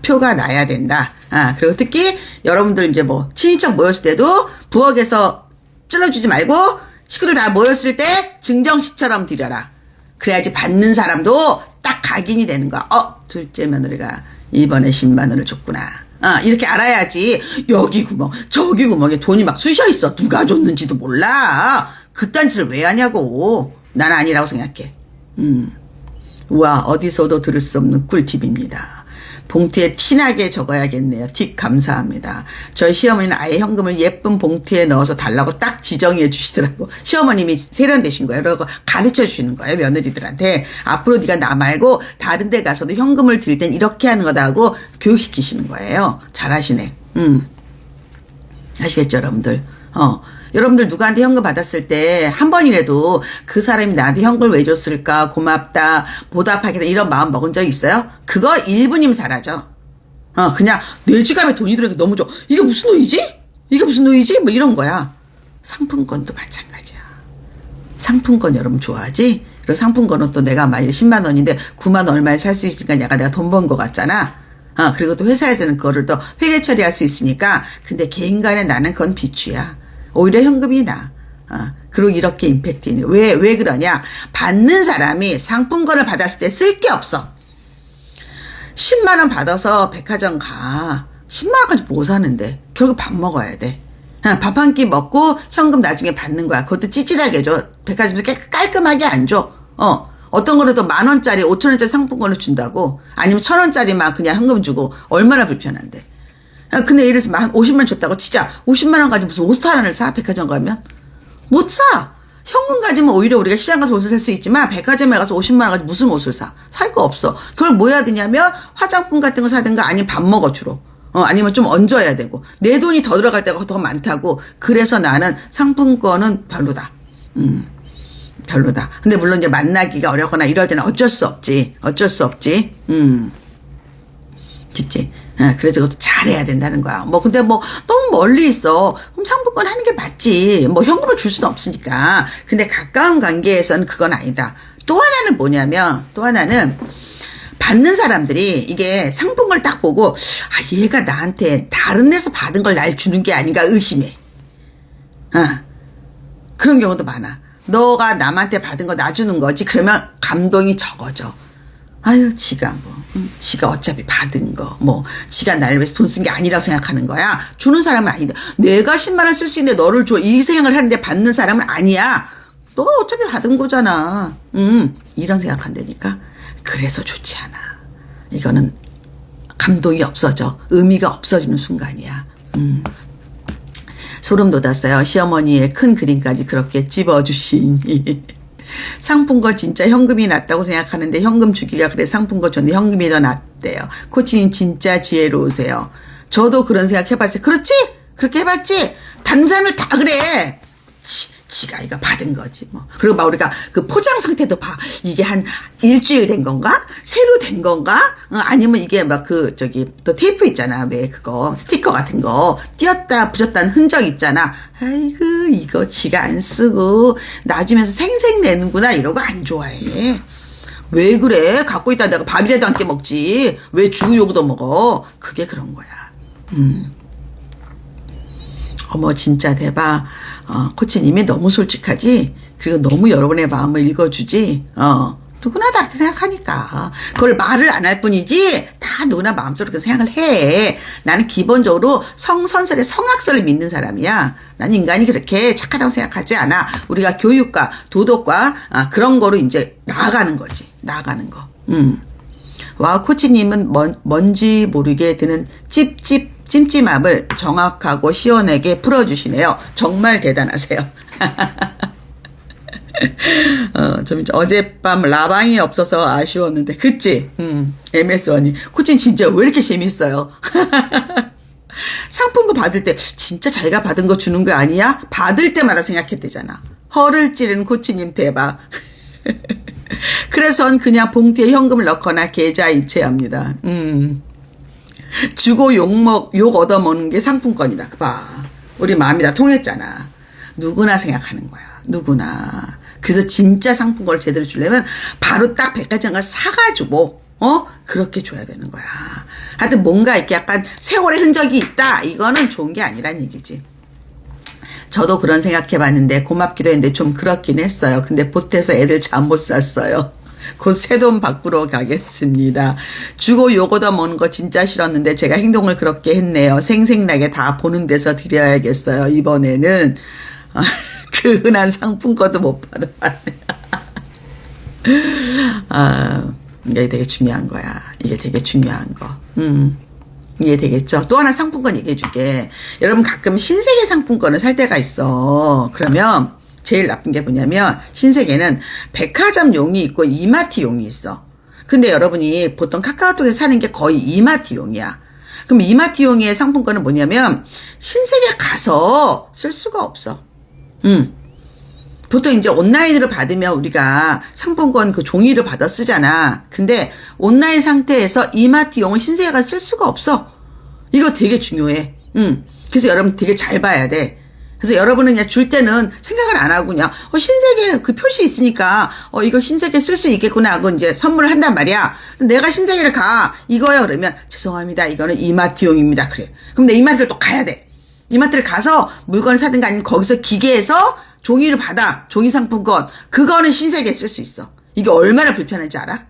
표가 나야 된다. 그리고 특히 여러분들 이제 뭐 친인척 모였을 때도 부엌에서 찔러주지 말고 식구들 다 모였을 때 증정식처럼 드려라. 그래야지 받는 사람도 딱 각인이 되는 거야. 둘째 며느리가 이번에 10만 원을 줬구나. 이렇게 알아야지. 여기 구멍 저기 구멍에 돈이 막 쑤셔 있어. 누가 줬는지도 몰라. 그딴 짓을 왜 하냐고. 난 아니라고 생각해. 우와 어디서도 들을 수 없는 꿀팁입니다. 봉투에 티나게 적어야겠네요. 팁 감사합니다. 저희 시어머니는 아예 현금을 예쁜 봉투에 넣어서 달라고 딱 지정해 주시더라고. 시어머님이 세련되신 거예요. 그러고 가르쳐 주시는 거예요. 며느리들한테. 앞으로 네가 나 말고 다른 데 가서도 현금을 드릴 땐 이렇게 하는 거다 하고 교육시키시는 거예요. 잘하시네. 아시겠죠 여러분들? 여러분들 누구한테 현금 받았을 때 한 번이라도 그 사람이 나한테 현금을 왜 줬을까 고맙다 보답하겠다 이런 마음 먹은 적 있어요? 그거 1분이면 사라져. 그냥 내 지갑에 돈이 들어오니까 너무 좋아. 이게 무슨 노이지? 이게 무슨 노이지? 뭐 이런 거야. 상품권도 마찬가지야. 상품권 여러분 좋아하지? 그리고 상품권은 또 내가 만약에 10만 원인데 9만 원 얼마에 살 수 있으니까 내가 돈 번 거 같잖아. 그리고 또 회사에서는 그거를 또 회계 처리할 수 있으니까. 근데 개인 간에 나는 그건 비추야. 오히려 현금이 나. 그리고 이렇게 임팩트 있는. 왜 그러냐? 받는 사람이 상품권을 받았을 때 쓸 게 없어. 10만 원 받아서 백화점 가. 10만 원까지 뭐 사는데? 결국 밥 먹어야 돼. 밥 한 끼 먹고 현금 나중에 받는 거야. 그것도 찌질하게 줘. 백화점에서 깔끔하게 안 줘. 어떤 거는 또 10,000원짜리, 5,000원짜리 상품권을 준다고. 아니면 1,000원짜리만 그냥 현금 주고. 얼마나 불편한데. 근데 예를 들어서 한 50만 원 줬다고 치자. 50만 원 가지고 무슨 옷 하나를 사? 백화점 가면? 못 사. 현금 가지면 오히려 우리가 시장 가서 옷을 살 수 있지만 백화점에 가서 50만 원 가지고 무슨 옷을 사? 살 거 없어. 그걸 뭐 해야 되냐면 화장품 같은 거 사든가 아니면 밥 먹어 주로. 아니면 좀 얹어야 되고. 내 돈이 더 들어갈 때가 더 많다고. 그래서 나는 상품권은 별로다. 별로다. 근데 물론 이제 만나기가 어렵거나 이럴 때는 어쩔 수 없지. 그치? 그래서 그것도 잘해야 된다는 거야. 근데 너무 멀리 있어. 그럼 상품권 하는 게 맞지. 현금을 줄 수는 없으니까. 근데 가까운 관계에서는 그건 아니다. 또 하나는 뭐냐면, 받는 사람들이 이게 상품을 딱 보고, 아, 얘가 나한테 다른 데서 받은 걸 날 주는 게 아닌가 의심해. 그런 경우도 많아. 너가 남한테 받은 거 나 주는 거지. 그러면 감동이 적어져. 아유, 지가 지가 어차피 받은 거, 지가 날 위해서 돈 쓴 게 아니라고 생각하는 거야. 주는 사람은 아닌데, 내가 10만 원 쓸 수 있는데 너를 줘. 이 생각을 하는데 받는 사람은 아니야. 너 어차피 받은 거잖아. 이런 생각한다니까. 그래서 좋지 않아. 이거는 감동이 없어져. 의미가 없어지는 순간이야. 소름 돋았어요. 시어머니의 큰 그림까지 그렇게 찝어주시니. 상품권 진짜 현금이 낫다고 생각하는데 현금 주기가 그래 상품권 줬는데 현금이 더 낫대요. 코치님 진짜 지혜로우세요. 저도 그런 생각 해봤어요. 그렇지? 그렇게 해봤지? 다른 사람을 다 그래. 지가 이거 받은 거지 그리고 막 우리가 그 포장 상태도 봐. 이게 한 일주일 된 건가? 새로 된 건가? 아니면 이게 막 또 테이프 있잖아. 왜 그거 스티커 같은 거 띄었다 붙였다는 흔적 있잖아. 아이고 이거 지가 안 쓰고 놔주면서 생생 내는구나. 이러고 안 좋아해. 왜 그래? 갖고 있다 내가 밥이라도 함께 먹지. 왜 주우려고도 먹어? 그게 그런 거야. 어머 진짜 대박. 코치님이 너무 솔직하지. 그리고 너무 여러분의 마음을 읽어주지. 누구나 다 그렇게 생각하니까. 그걸 말을 안 할 뿐이지 다 누구나 마음속으로 그렇게 생각을 해. 나는 기본적으로 성선설의 성악설을 믿는 사람이야. 나는 인간이 그렇게 착하다고 생각하지 않아. 우리가 교육과 도덕과 그런 거로 이제 나아가는 거지. 나아가는 거. 와 코치님은 뭔지 모르게 드는 찜찜함을 정확하고 시원하게 풀어주시네요. 정말 대단하세요. 어젯밤 라방이 없어서 아쉬웠는데 그치? MS원이 코치님 진짜 왜 이렇게 재밌어요? 상품권 받을 때 진짜 자기가 받은 거 주는 거 아니야? 받을 때마다 생각했대잖아. 허를 찌르는 코치님 대박. 그래서 그냥 봉투에 현금을 넣거나 계좌 이체합니다. 주고 욕 얻어먹는 게 상품권이다. 봐. 우리 마음이 다 통했잖아. 누구나 생각하는 거야. 누구나. 그래서 진짜 상품권을 제대로 주려면 바로 딱 백화점 가서 사가지고 그렇게 줘야 되는 거야. 하여튼 뭔가 이렇게 약간 세월의 흔적이 있다. 이거는 좋은 게 아니란 얘기지. 저도 그런 생각해봤는데 고맙기도 했는데 좀 그렇긴 했어요. 근데 보태서 애들 잠 못 샀어요. 곧 새돈 바꾸러 가겠습니다. 주고 욕 얻어먹는 거 진짜 싫었는데 제가 행동을 그렇게 했네요. 생생나게 다 보는 데서 드려야겠어요. 이번에는 그 흔한 상품권도 못 받아봤네요. 이게 되게 중요한 거야. 이게 되게 중요한 거. 이해되겠죠? 또 하나 상품권 얘기해줄게. 여러분 가끔 신세계 상품권을 살 때가 있어. 그러면 제일 나쁜 게 뭐냐면 신세계는 백화점용이 있고 이마트용이 있어. 근데 여러분이 보통 카카오톡에서 사는 게 거의 이마트용이야. 그럼 이마트용의 상품권은 뭐냐면 신세계 가서 쓸 수가 없어. 보통 이제 온라인으로 받으면 우리가 상품권 그 종이를 받아 쓰잖아. 근데 온라인 상태에서 이마트용을 신세계 가서 쓸 수가 없어. 이거 되게 중요해. 그래서 여러분 되게 잘 봐야 돼. 그래서 여러분은 그냥 줄 때는 생각을 안 하고 그냥 신세계 그 표시 있으니까 이거 신세계 쓸 수 있겠구나 하고 이제 선물을 한단 말이야. 내가 신세계를 가 이거요 그러면 죄송합니다 이거는 이마트용입니다. 그래. 그럼 내 이마트를 또 가야 돼. 이마트를 가서 물건을 사든가 아니면 거기서 기계에서 종이를 받아. 종이 상품권. 그거는 신세계에 쓸 수 있어. 이게 얼마나 불편한지 알아?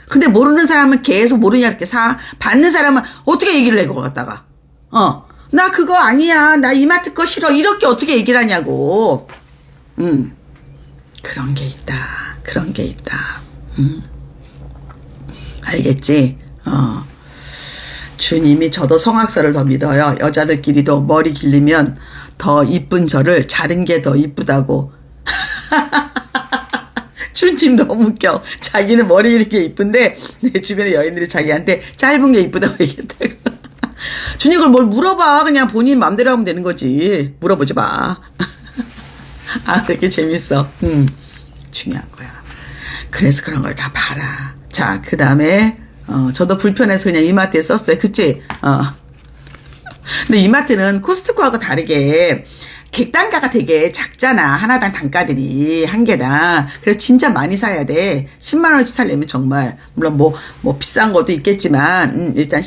근데 모르는 사람은 계속 모르냐 이렇게 사. 받는 사람은 어떻게 얘기를 해 그거 갖다가. 나 그거 아니야. 나 이마트 거 싫어. 이렇게 어떻게 얘기를 하냐고. 그런 게 있다. 그런 게 있다. 알겠지? 주님이 저도 성악설을 더 믿어요. 여자들끼리도 머리 길리면 더 이쁜 저를 자른 게 더 이쁘다고. 주님 너무 웃겨. 자기는 머리 이렇게 이쁜데 내 주변의 여인들이 자기한테 짧은 게 이쁘다고 얘기했다고. 주님 그걸 뭘 물어봐. 그냥 본인 마음대로 하면 되는 거지. 물어보지 마. 그렇게 재밌어. 중요한 거야. 그래서 그런 걸 다 봐라. 자, 그 다음에 저도 불편해서 그냥 이마트에 썼어요. 그치? 근데 이마트는 코스트코하고 다르게 객단가가 되게 작잖아. 하나당 단가들이 한 개당. 그래서 진짜 많이 사야 돼. 10만 원어치 살려면 정말 물론 뭐 비싼 것도 있겠지만 일단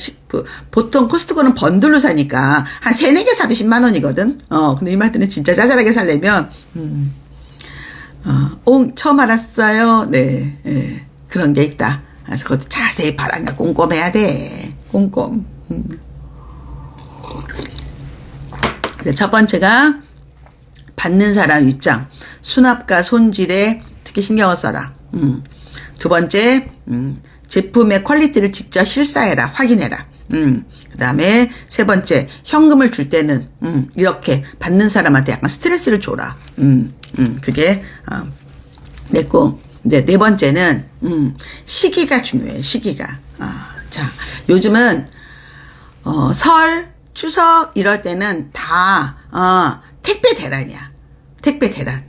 보통 코스트코는 번들로 사니까 한 3-4개 사도 10만 원이거든. 근데 이마트는 진짜 자잘하게 살려면 처음 알았어요. 네, 네. 그런 게 있다. 그래서 그것도 자세히 봐라니까 꼼꼼해야 돼. 꼼꼼. 첫 번째가 받는 사람 입장, 수납과 손질에 특히 신경을 써라. 두 번째, 제품의 퀄리티를 직접 실사해라, 확인해라. 그 다음에 세 번째, 현금을 줄 때는 이렇게 받는 사람한테 약간 스트레스를 줘라. 그게 냈고, 네 번째는 시기가 중요해. 시기가. 자, 요즘은 설, 추석 이럴 때는 다 택배 대란이야. 택배 대란.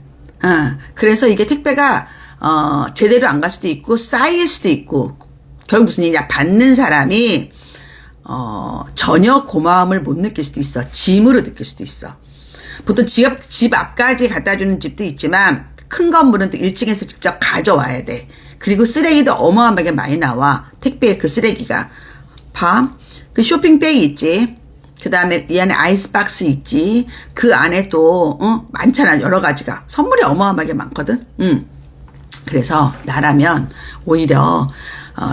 그래서 이게 택배가 제대로 안 갈 수도 있고 쌓일 수도 있고 결국 무슨 일이냐, 받는 사람이 전혀 고마움을 못 느낄 수도 있어. 짐으로 느낄 수도 있어. 보통 집 앞까지 갖다 주는 집도 있지만 큰 건물은 또 1층에서 직접 가져와야 돼. 그리고 쓰레기도 어마어마하게 많이 나와. 택배에 그 쓰레기가. 그 쇼핑백이 있지. 그 다음에 이 안에 아이스박스 있지. 그 안에 또 많잖아. 여러 가지가. 선물이 어마어마하게 많거든. 그래서 나라면 오히려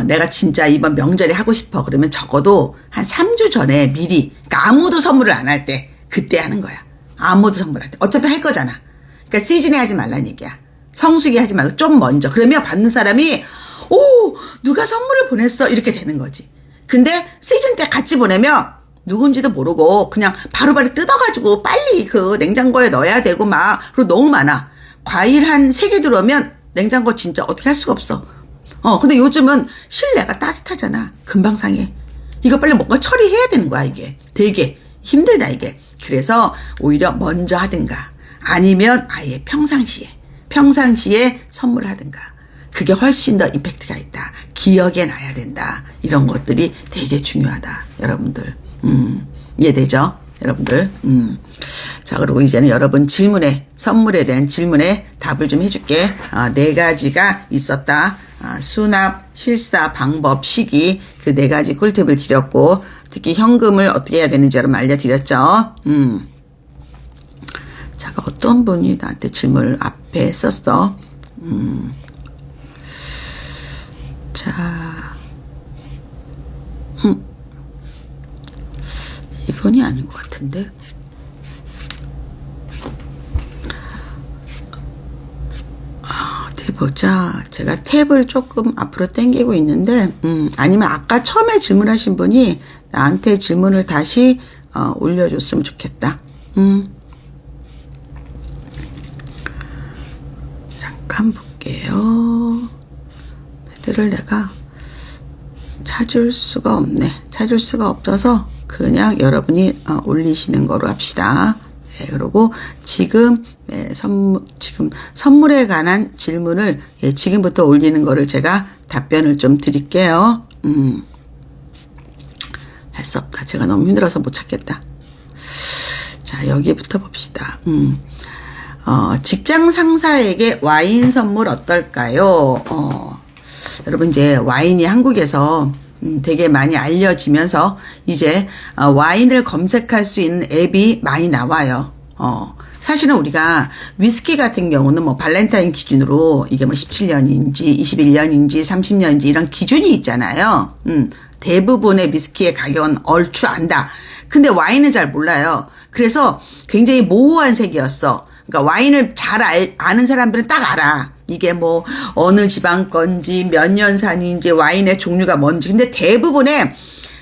내가 진짜 이번 명절에 하고 싶어. 그러면 적어도 한 3주 전에 미리, 그러니까 아무도 선물을 안 할 때 그때 하는 거야. 아무도 선물 할 때. 어차피 할 거잖아. 그러니까 시즌에 하지 말라는 얘기야. 성수기 하지 말고 좀 먼저. 그러면 받는 사람이 누가 선물을 보냈어 이렇게 되는 거지. 근데 시즌 때 같이 보내면 누군지도 모르고 그냥 바로바로 뜯어가지고 빨리 그 냉장고에 넣어야 되고 막, 그리고 너무 많아. 과일 한 3개 들어오면 냉장고 진짜 어떻게 할 수가 없어. 근데 요즘은 실내가 따뜻하잖아. 금방 상해. 이거 빨리 뭔가 처리해야 되는 거야, 이게. 되게 힘들다, 이게. 그래서 오히려 먼저 하든가 아니면 아예 평상시에 선물하든가. 그게 훨씬 더 임팩트가 있다. 기억에 놔야 된다. 이런 것들이 되게 중요하다. 여러분들. 이해되죠? 여러분들. 자, 그리고 이제는 여러분 선물에 대한 질문에 답을 좀 해줄게. 4가지가 있었다. 수납, 실사, 방법, 시기. 그 4가지 꿀팁을 드렸고, 특히 현금을 어떻게 해야 되는지 여러분 알려드렸죠? 자, 어떤 분이 나한테 질문을 앞에 썼어? 자, 이분이 아닌 것 같은데. 어디 보자. 제가 탭을 조금 앞으로 당기고 있는데, 아니면 아까 처음에 질문하신 분이 나한테 질문을 다시 올려줬으면 좋겠다. 잠깐 볼게요. 애들을 내가 찾을 수가 없네. 찾을 수가 없어서 그냥 여러분이 올리시는 거로 합시다. 네, 그리고 지금 선물에 관한 질문을 지금부터 올리는 거를 제가 답변을 좀 드릴게요. 할 수 없다. 제가 너무 힘들어서 못 찾겠다. 자, 여기부터 봅시다. 직장 상사에게 와인 선물 어떨까요? 여러분 이제 와인이 한국에서 되게 많이 알려지면서 이제 와인을 검색할 수 있는 앱이 많이 나와요. 사실은 우리가 위스키 같은 경우는 뭐 발렌타인 기준으로 이게 뭐 17년인지 21년인지 30년인지 이런 기준이 있잖아요. 대부분의 위스키의 가격은 얼추 안다. 근데 와인은 잘 몰라요. 그래서 굉장히 모호한 색이었어. 그러니까 와인을 잘 아는 사람들은 딱 알아. 이게 뭐 어느 지방 건지 몇 년산인지 와인의 종류가 뭔지. 근데 대부분의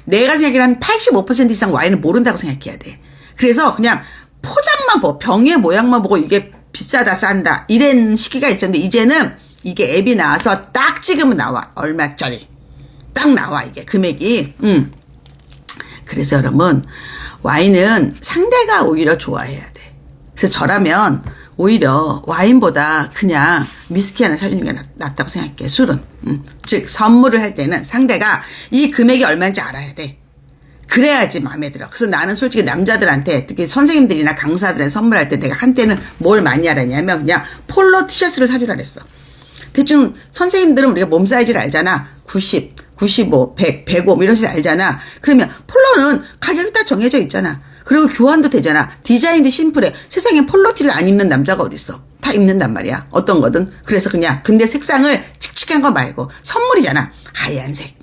내가 생각하기로는 85% 이상 와인을 모른다고 생각해야 돼. 그래서 그냥 포장만 보고 병의 모양만 보고 이게 비싸다 싼다 이런 시기가 있었는데 이제는 이게 앱이 나와서 딱 찍으면 나와. 얼마짜리. 딱 나와 이게 금액이. 그래서 여러분 와인은 상대가 오히려 좋아해야 돼. 그래서 저라면 오히려 와인보다 그냥 위스키 하나 사주는 게 낫다고 생각해. 술은. 즉 선물을 할 때는 상대가 이 금액이 얼마인지 알아야 돼. 그래야지 마음에 들어. 그래서 나는 솔직히 남자들한테, 특히 선생님들이나 강사들한테 선물할 때 내가 한때는 뭘 많이 하라냐면 그냥 폴로 티셔츠를 사주라 그랬어. 대충 선생님들은 우리가 몸 사이즈를 알잖아. 90, 95, 100, 105 이런 식으로 알잖아. 그러면 폴로는 가격이 딱 정해져 있잖아. 그리고 교환도 되잖아. 디자인도 심플해. 세상에 폴로티를 안 입는 남자가 어딨어. 다 입는단 말이야. 어떤 거든. 그래서 그냥 근데 색상을 칙칙한 거 말고 선물이잖아. 하얀색,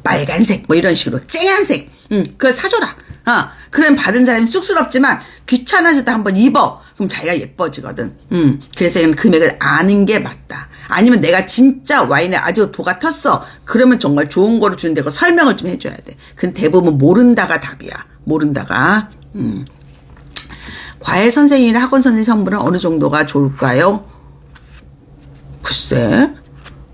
빨간색 뭐 이런 식으로 쨍한색. 그걸 사줘라. 그럼 받은 사람이 쑥스럽지만 귀찮아서 한번 입어. 그럼 자기가 예뻐지거든. 그래서 이건 금액을 아는 게 맞다. 아니면 내가 진짜 와인에 아주 도가 텄어. 그러면 정말 좋은 거를 주는데 그 설명을 좀 해줘야 돼. 근데 대부분 모른다가 답이야. 모른다가. 과외 선생님이나 학원 선생님 선물은 어느 정도가 좋을까요? 글쎄.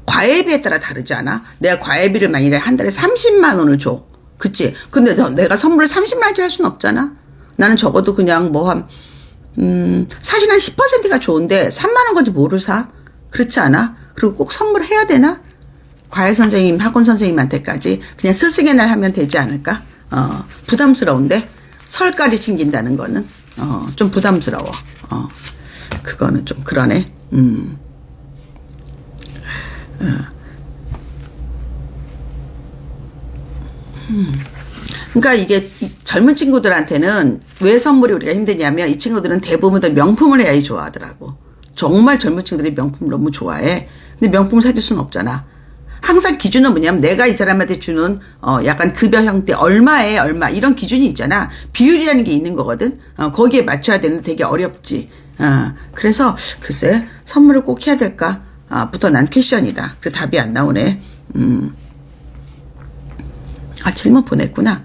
과외비에 따라 다르지 않아? 내가 과외비를 만약에 한 달에 30만 원을 줘. 그치? 근데 내가 선물을 30만 원짜리 할 수는 없잖아? 나는 적어도 그냥 뭐 사실 한 10%가 좋은데 3만 원 건지 뭐를 사? 그렇지 않아? 그리고 꼭 선물해야 되나? 과외 선생님, 학원 선생님한테까지 그냥 스승의 날 하면 되지 않을까? 부담스러운데? 설까지 챙긴다는 거는, 좀 부담스러워. 그거는 좀 그러네. 그러니까 이게 젊은 친구들한테는 왜 선물이 우리가 힘드냐면 이 친구들은 대부분 다 명품을 해야지 좋아하더라고. 정말 젊은 친구들이 명품을 너무 좋아해. 근데 명품을 사줄 수는 없잖아. 항상 기준은 뭐냐면 내가 이 사람한테 주는 약간 급여 형태 얼마에 얼마 이런 기준이 있잖아. 비율이라는 게 있는 거거든. 거기에 맞춰야 되는데 되게 어렵지. 그래서 글쎄 선물을 꼭 해야 될까? 부터 난 퀘션이다. 그 답이 안 나오네. 질문 보냈구나.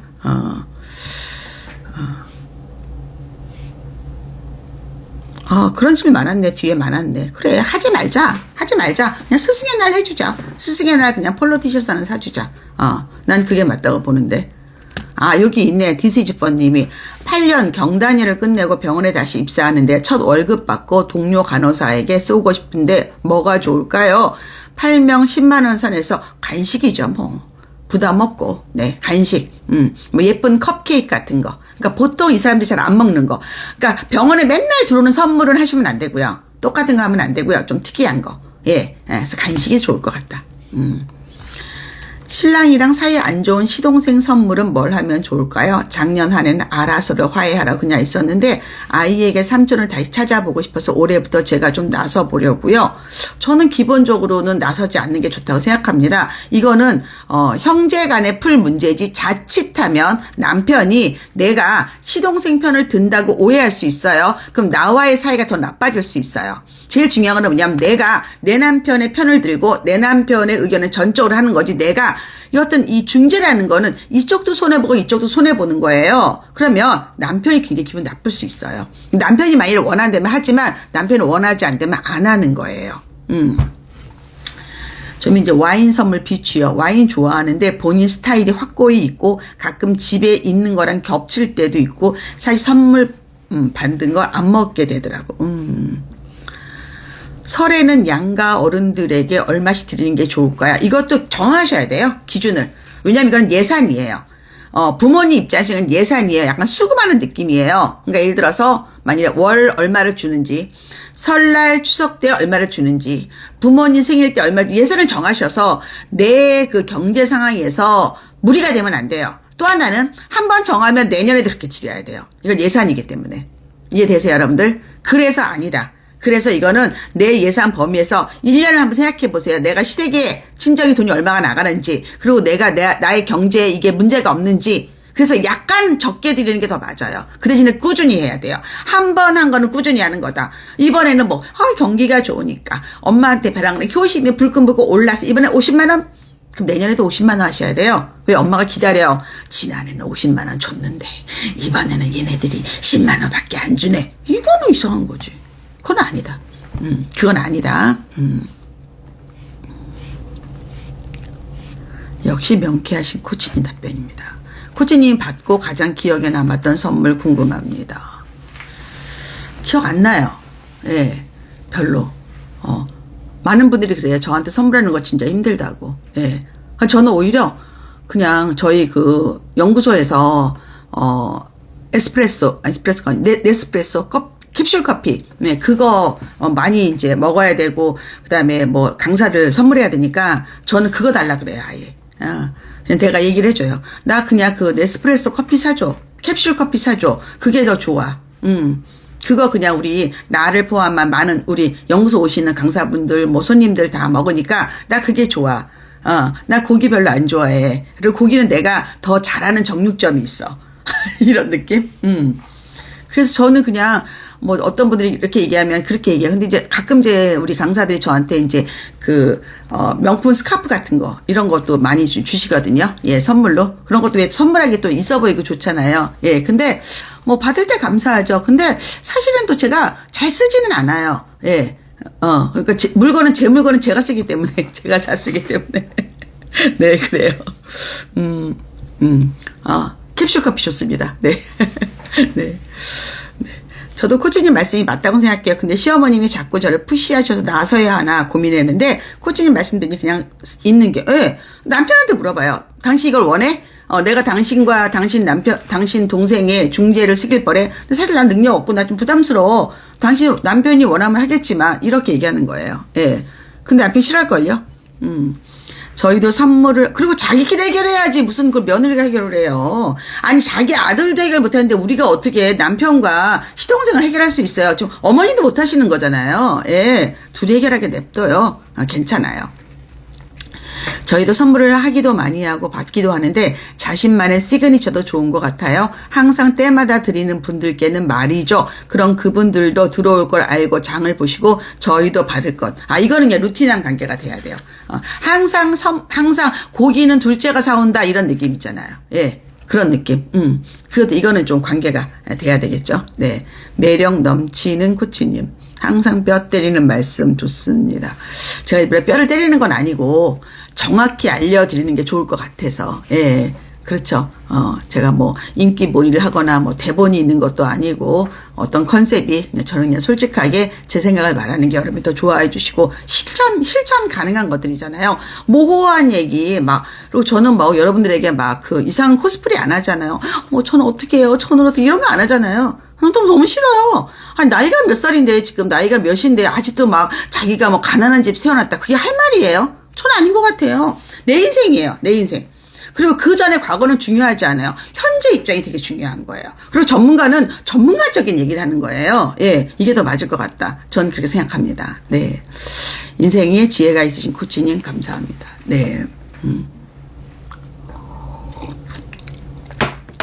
그런 질문 많았네. 뒤에 많았네. 그래, 하지 말자. 그냥 스승의 날 해주자. 스승의 날 그냥 폴로 티셔츠 하나 사주자. 난 그게 맞다고 보는데. 여기 있네. 디스이즈펀님이 8년 경단위를 끝내고 병원에 다시 입사하는데 첫 월급 받고 동료 간호사에게 쏘고 싶은데 뭐가 좋을까요? 8명 10만 원 선에서 간식이죠, 뭐. 부담 없고, 네, 간식, 뭐 예쁜 컵케이크 같은 거. 그러니까 보통 이 사람들이 잘 안 먹는 거. 그러니까 병원에 맨날 들어오는 선물은 하시면 안 되고요. 똑같은 거 하면 안 되고요. 좀 특이한 거. 예, 그래서 간식이 좋을 것 같다. 신랑이랑 사이 안 좋은 시동생 선물은 뭘 하면 좋을까요? 작년 한 해는 알아서를 화해하라고 그냥 있었는데 아이에게 삼촌을 다시 찾아보고 싶어서 올해부터 제가 좀 나서 보려고요. 저는 기본적으로는 나서지 않는 게 좋다고 생각합니다. 이거는 형제 간에 풀 문제지 자칫하면 남편이 내가 시동생 편을 든다고 오해할 수 있어요. 그럼 나와의 사이가 더 나빠질 수 있어요. 제일 중요한 건 뭐냐면 내가 내 남편의 편을 들고 내 남편의 의견을 전적으로 하는 거지 내가 여하튼 이 중재라는 거는 이쪽도 손해보고 이쪽도 손해보는 거예요. 그러면 남편이 굉장히 기분 나쁠 수 있어요. 남편이 만일 원한다면 하지만 남편이 원하지 않다면 안 하는 거예요. 좀 이제 와인 선물 비추요. 와인 좋아하는데 본인 스타일이 확고히 있고 가끔 집에 있는 거랑 겹칠 때도 있고 사실 선물 받은 거 안 먹게 되더라고. 설에는 양가 어른들에게 얼마씩 드리는 게 좋을까요? 이것도 정하셔야 돼요. 기준을. 왜냐하면 이건 예산이에요. 부모님 입장에서는 예산이에요. 약간 수금하는 느낌이에요. 그러니까 예를 들어서 만일에 월 얼마를 주는지 설날 추석 때 얼마를 주는지 부모님 생일 때 얼마 예산을 정하셔서 내 그 경제 상황에서 무리가 되면 안 돼요. 또 하나는 한번 정하면 내년에도 그렇게 드려야 돼요. 이건 예산이기 때문에. 이해되세요 여러분들? 그래서 아니다. 그래서 이거는 내 예산 범위에서 1년을 한번 생각해 보세요. 내가 시댁에 친정이 돈이 얼마가 나가는지 그리고 나의 경제에 이게 문제가 없는지 그래서 약간 적게 드리는 게 더 맞아요. 그 대신에 꾸준히 해야 돼요. 한 번 한 거는 꾸준히 하는 거다. 이번에는 뭐 경기가 좋으니까 엄마한테 배랑 효심이 불끈불끈 올라서 이번에 50만 원? 그럼 내년에도 50만 원 하셔야 돼요. 왜 엄마가 기다려요. 지난해는 50만 원 줬는데 이번에는 얘네들이 10만 원밖에 안 주네. 이거는 이상한 거지. 그건 아니다. 그건 아니다. 역시 명쾌하신 코치님 답변입니다. 코치님이 받고 가장 기억에 남았던 선물 궁금합니다. 기억 안 나요. 예, 별로. 많은 분들이 그래요. 저한테 선물하는 거 진짜 힘들다고. 예. 저는 오히려 그냥 저희 그 연구소에서 에스프레소가 아니 네스프레소 캡슐 커피. 네, 그거 많이 이제 먹어야 되고 그다음에 뭐 강사들 선물해야 되니까 저는 그거 달라 그래요, 아예. 그냥 내가 얘기를 해줘요. 나 그냥 그 네스프레소 커피 사줘. 캡슐 커피 사줘. 그게 더 좋아. 그거 그냥 우리 나를 포함한 많은 우리 연구소 오시는 강사분들 뭐 손님들 다 먹으니까 나 그게 좋아. 나 고기 별로 안 좋아해. 그리고 고기는 내가 더 잘하는 정육점이 있어. 이런 느낌? 그래서 저는 그냥 뭐 어떤 분들이 이렇게 얘기하면 그렇게 얘기해요. 근데 이제 가끔 이제 우리 강사들이 저한테 이제 그 명품 스카프 같은 거 이런 것도 많이 주시거든요. 예, 선물로. 그런 것도 왜 선물하기 또 있어 보이고 좋잖아요. 예, 근데 뭐 받을 때 감사하죠. 근데 사실은 또 제가 잘 쓰지는 않아요. 예. 그러니까 제 물건은 제가 쓰기 때문에 제가 잘 쓰기 때문에 네, 그래요. 캡슐 커피 좋습니다. 네. 네. 저도 코치님 말씀이 맞다고 생각해요. 근데 시어머님이 자꾸 저를 푸시하셔서 나서야 하나 고민했는데 코치님 말씀 듣니 그냥 있는 게, 예. 남편한테 물어봐요. 당신 이걸 원해? 내가 당신과 당신 동생의 중재를 시킬 뻔해. 근데 사실 난 능력 없고 나 좀 부담스러워. 당신 남편이 원하면 하겠지만 이렇게 얘기하는 거예요. 예. 근데 남편 싫어할걸요? 저희도 산모를 그리고 자기끼리 해결해야지 무슨 그 며느리가 해결을 해요. 아니 자기 아들도 해결 못하는데 우리가 어떻게 남편과 시동생을 해결할 수 있어요. 좀 어머니도 못하시는 거잖아요. 예, 둘이 해결하게 냅둬요. 괜찮아요. 저희도 선물을 하기도 많이 하고 받기도 하는데 자신만의 시그니처도 좋은 것 같아요. 항상 때마다 드리는 분들께는 말이죠. 그럼 그분들도 들어올 걸 알고 장을 보시고 저희도 받을 것. 이거는 그냥 루틴한 관계가 돼야 돼요. 항상 고기는 둘째가 사온다 이런 느낌 있잖아요. 예. 그런 느낌. 이거는 좀 관계가 돼야 되겠죠. 네. 매력 넘치는 코치님. 항상 뼈 때리는 말씀 좋습니다. 제가 일부러 뼈를 때리는 건 아니고 정확히 알려드리는 게 좋을 것 같아서. 예. 그렇죠. 제가 뭐 인기몰이를 하거나 뭐 대본이 있는 것도 아니고 어떤 컨셉이 저는 그냥 솔직하게 제 생각을 말하는 게 여러분이 더 좋아해 주시고 실천 가능한 것들이잖아요. 모호한 얘기 그리고 저는 뭐 여러분들에게 막 그 이상한 코스프레 안 하잖아요. 뭐 저는 어떻게 해요? 저는 어떻게 이런 거 안 하잖아요. 너무 싫어요. 아니 나이가 몇 살인데 지금 나이가 몇인데 아직도 막 자기가 뭐 가난한 집 세워놨다. 그게 할 말이에요? 저는 아닌 것 같아요. 내 인생이에요. 내 인생. 그리고 그 전에 과거는 중요하지 않아요. 현재 입장이 되게 중요한 거예요. 그리고 전문가는 전문가적인 얘기를 하는 거예요. 예, 이게 더 맞을 것 같다. 저는 그렇게 생각합니다. 네, 인생에 지혜가 있으신 코치님 감사합니다. 네,